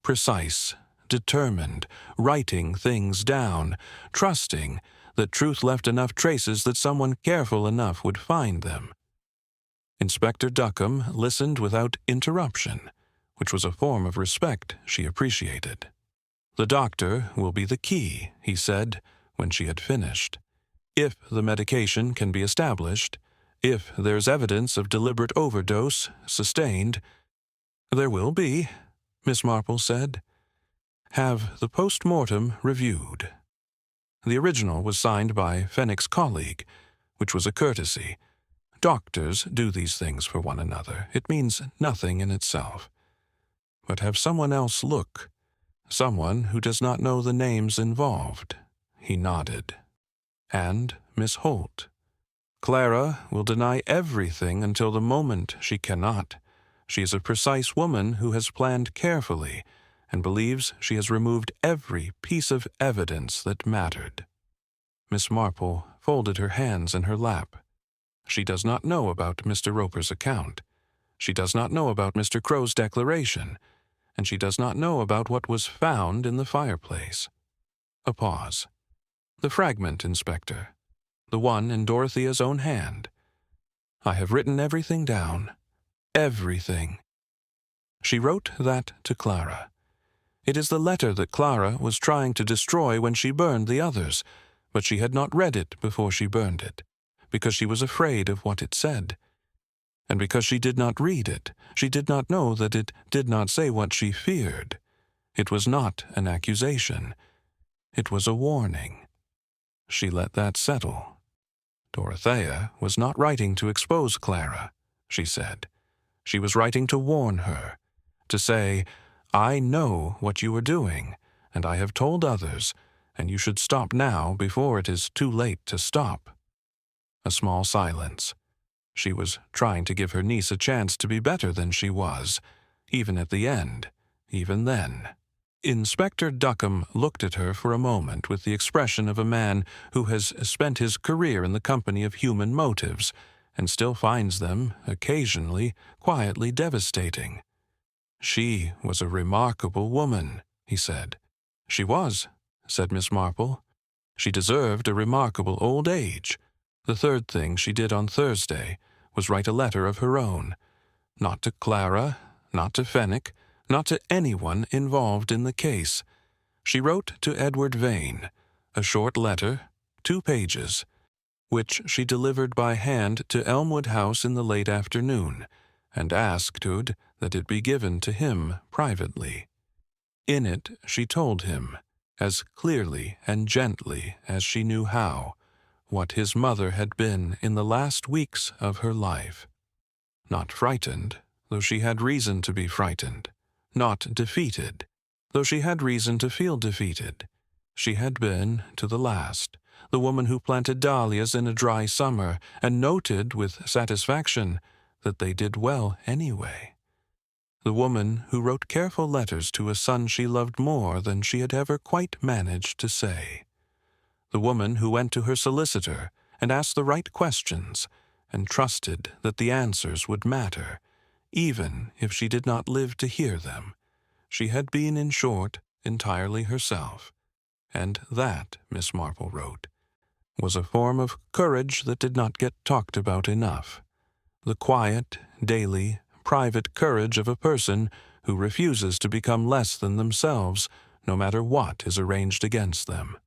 Precise, determined, writing things down, trusting that truth left enough traces that someone careful enough would find them. Inspector Duckham listened without interruption, which was a form of respect she appreciated. "The doctor will be the key," he said, when she had finished. "If the medication can be established, if there's evidence of deliberate overdose, sustained—" "There will be," Miss Marple said. "Have the post-mortem reviewed." The original was signed by Fenwick's colleague, which was a courtesy. Doctors do these things for one another. It means nothing in itself. But have someone else look. Someone who does not know the names involved. He nodded. And Miss Holt. Clara will deny everything until the moment she cannot. She is a precise woman who has planned carefully and believes she has removed every piece of evidence that mattered. Miss Marple folded her hands in her lap. She does not know about Mr. Roper's account. She does not know about Mr. Crow's declaration, and she does not know about what was found in the fireplace. A pause. "The fragment, Inspector. The one in Dorothea's own hand. I have written everything down. Everything." She wrote that to Clara. It is the letter that Clara was trying to destroy when she burned the others, but she had not read it before she burned it, because she was afraid of what it said. And because she did not read it, she did not know that it did not say what she feared. It was not an accusation. It was a warning. She let that settle. Dorothea was not writing to expose Clara, she said. She was writing to warn her, to say, "I know what you are doing, and I have told others, and you should stop now before it is too late to stop." A small silence. She was trying to give her niece a chance to be better than she was, even at the end, even then. Inspector Duckham looked at her for a moment with the expression of a man who has spent his career in the company of human motives, and still finds them, occasionally, quietly devastating. "She was a remarkable woman," he said. "She was," said Miss Marple. "She deserved a remarkable old age. The third thing she did on Thursday was write a letter of her own, not to Clara, not to Fenwick, not to anyone involved in the case. She wrote to Edward Vane, a short letter, 2 pages, which she delivered by hand to Elmwood House in the late afternoon, and asked that it be given to him privately. In it she told him, as clearly and gently as she knew how, what his mother had been in the last weeks of her life. Not frightened, though she had reason to be frightened. Not defeated, though she had reason to feel defeated. She had been, to the last, the woman who planted dahlias in a dry summer and noted with satisfaction that they did well anyway. The woman who wrote careful letters to a son she loved more than she had ever quite managed to say. The woman who went to her solicitor and asked the right questions and trusted that the answers would matter, even if she did not live to hear them. She had been, in short, entirely herself. And that, Miss Marple wrote, was a form of courage that did not get talked about enough. The quiet, daily, private courage of a person who refuses to become less than themselves, no matter what is arranged against them.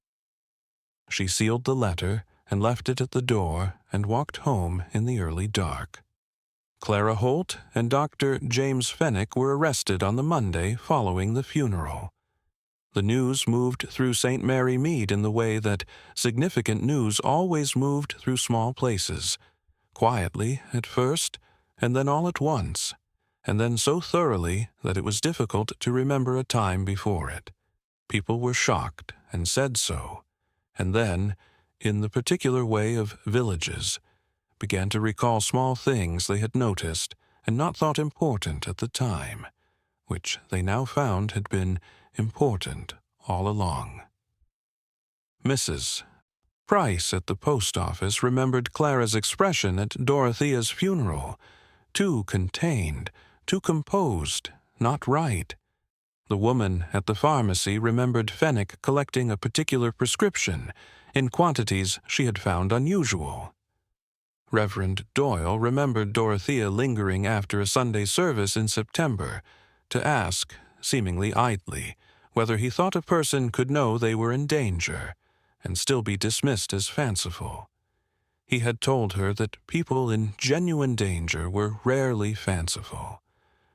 She sealed the letter and left it at the door and walked home in the early dark. Clara Holt and Dr. James Fenwick were arrested on the Monday following the funeral. The news moved through St. Mary Mead in the way that significant news always moved through small places, quietly at first, and then all at once, and then so thoroughly that it was difficult to remember a time before it. People were shocked and said so, and then, in the particular way of villages, began to recall small things they had noticed and not thought important at the time, which they now found had been important all along. Mrs. Price at the post office remembered Clara's expression at Dorothea's funeral. Too contained, too composed, not right. The woman at the pharmacy remembered Fenwick collecting a particular prescription in quantities she had found unusual. Reverend Doyle remembered Dorothea lingering after a Sunday service in September to ask, seemingly idly, whether he thought a person could know they were in danger and still be dismissed as fanciful. He had told her that people in genuine danger were rarely fanciful.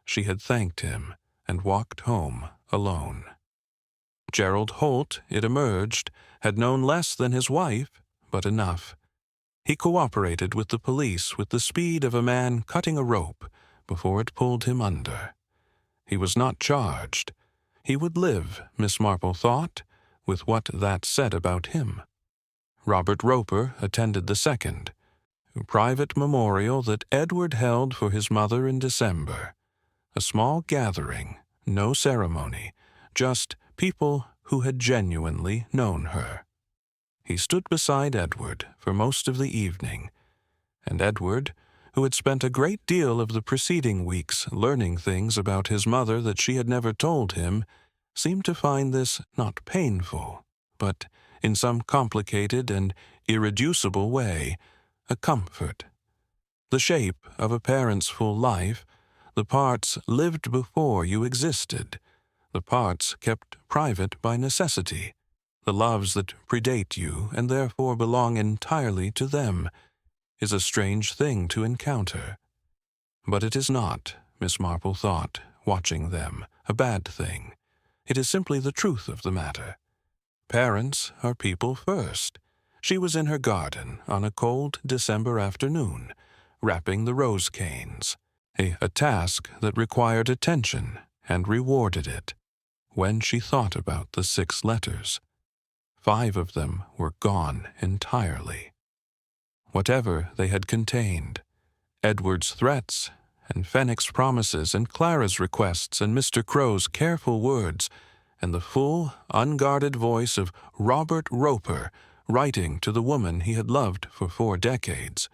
She had thanked him and walked home alone. Gerald Holt, it emerged, had known less than his wife, but enough. He cooperated with the police with the speed of a man cutting a rope before it pulled him under. He was not charged. He would live, Miss Marple thought, with what that said about him. Robert Roper attended the second, a private memorial that Edward held for his mother in December. A small gathering, no ceremony, just people who had genuinely known her. He stood beside Edward for most of the evening, and Edward, who had spent a great deal of the preceding weeks learning things about his mother that she had never told him, seemed to find this not painful, but, in some complicated and irreducible way, a comfort. The shape of a parent's full life, the parts lived before you existed, the parts kept private by necessity, the loves that predate you and therefore belong entirely to them, is a strange thing to encounter. But it is not, Miss Marple thought, watching them, a bad thing. It is simply the truth of the matter. Parents are people first. She was in her garden on a cold December afternoon, wrapping the rose canes, a task that required attention and rewarded it, when she thought about the 6 letters. 5 of them were gone entirely. Whatever they had contained, Edward's threats and Fenwick's promises and Clara's requests and Mr. Crow's careful words and the full, unguarded voice of Robert Roper writing to the woman he had loved for 4 decades,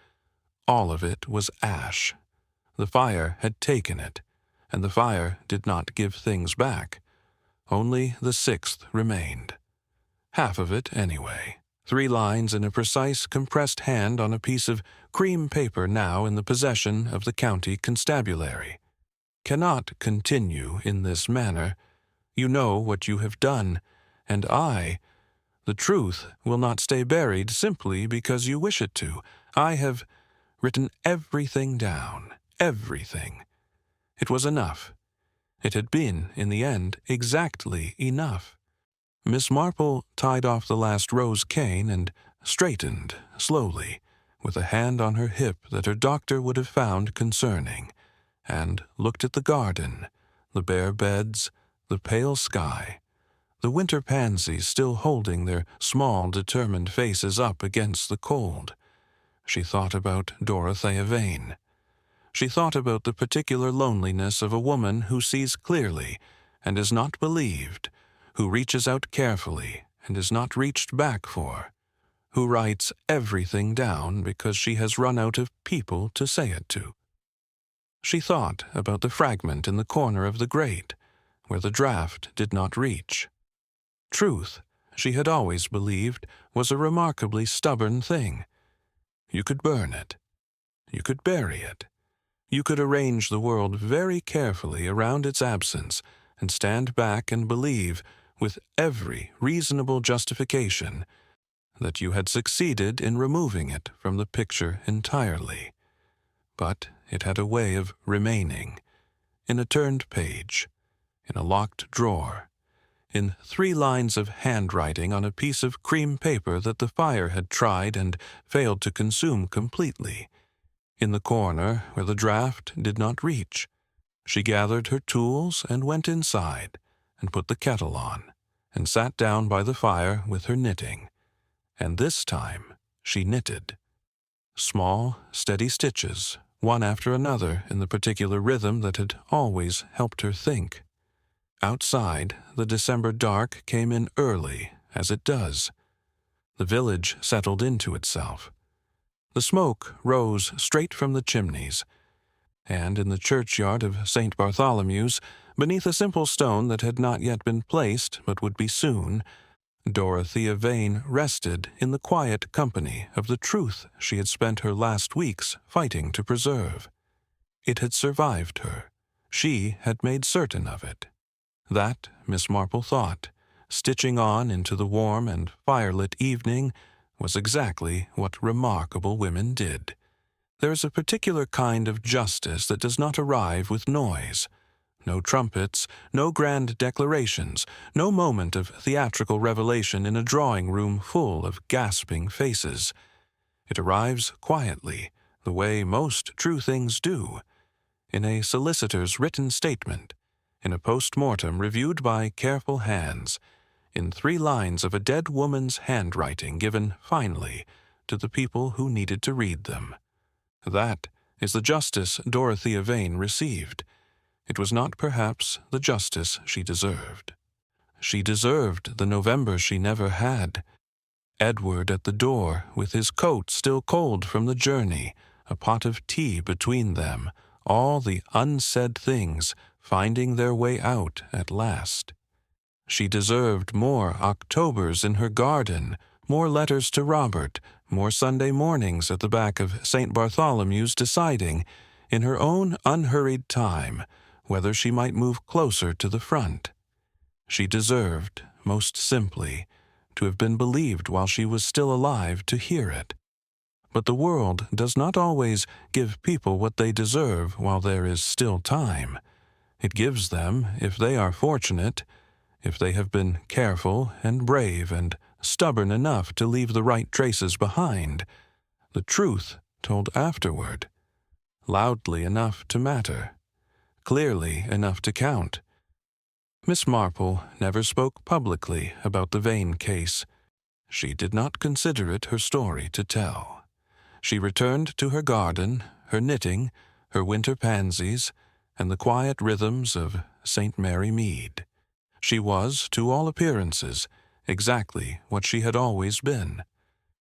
all of it was ash. The fire had taken it, and the fire did not give things back. Only the 6th remained. Half of it, anyway. 3 lines in a precise, compressed hand on a piece of cream paper now in the possession of the county constabulary. Cannot continue in this manner. You know what you have done, and the truth will not stay buried simply because you wish it to. I have written everything down, everything. It was enough. It had been, in the end, exactly enough. Miss Marple tied off the last rose cane and straightened slowly, with a hand on her hip that her doctor would have found concerning, and looked at the garden, the bare beds, the pale sky, the winter pansies still holding their small, determined faces up against the cold. She thought about Dorothea Vane. She thought about the particular loneliness of a woman who sees clearly and is not believed, who reaches out carefully and is not reached back for, who writes everything down because she has run out of people to say it to. She thought about the fragment in the corner of the grate, where the draught did not reach. Truth, she had always believed, was a remarkably stubborn thing. You could burn it. You could bury it. You could arrange the world very carefully around its absence and stand back and believe, with every reasonable justification, that you had succeeded in removing it from the picture entirely. But it had a way of remaining, in a turned page, in a locked drawer, in 3 lines of handwriting on a piece of cream paper that the fire had tried and failed to consume completely, in the corner where the draught did not reach. She gathered her tools and went inside, and put the kettle on, and sat down by the fire with her knitting. And this time she knitted. Small, steady stitches, one after another in the particular rhythm that had always helped her think. Outside, the December dark came in early, as it does. The village settled into itself. The smoke rose straight from the chimneys, and in the churchyard of St. Bartholomew's, beneath a simple stone that had not yet been placed but would be soon, Dorothea Vane rested in the quiet company of the truth she had spent her last weeks fighting to preserve. It had survived her. She had made certain of it. That, Miss Marple thought, stitching on into the warm and firelit evening, was exactly what remarkable women did. There is a particular kind of justice that does not arrive with noise. No trumpets, no grand declarations, no moment of theatrical revelation in a drawing-room full of gasping faces. It arrives quietly, the way most true things do, in a solicitor's written statement, in a post-mortem reviewed by careful hands, in 3 lines of a dead woman's handwriting given finally to the people who needed to read them. That is the justice Dorothea Vane received. It was not perhaps the justice she deserved. She deserved the November she never had. Edward at the door, with his coat still cold from the journey, a pot of tea between them, all the unsaid things finding their way out at last. She deserved more Octobers in her garden, more letters to Robert, more Sunday mornings at the back of St. Bartholomew's deciding, in her own unhurried time, whether she might move closer to the front. She deserved, most simply, to have been believed while she was still alive to hear it. But the world does not always give people what they deserve while there is still time. It gives them, if they are fortunate, if they have been careful and brave and stubborn enough to leave the right traces behind, the truth told afterward, loudly enough to matter, clearly enough to count. Miss Marple never spoke publicly about the Vane case. She did not consider it her story to tell. She returned to her garden, her knitting, her winter pansies, and the quiet rhythms of St. Mary Mead. She was, to all appearances, exactly what she had always been.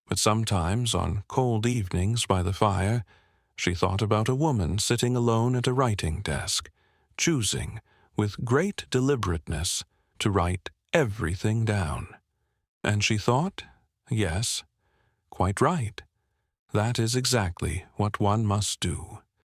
But sometimes, on cold evenings by the fire, she thought about a woman sitting alone at a writing desk, choosing, with great deliberateness, to write everything down. And she thought, yes, quite right. That is exactly what one must do.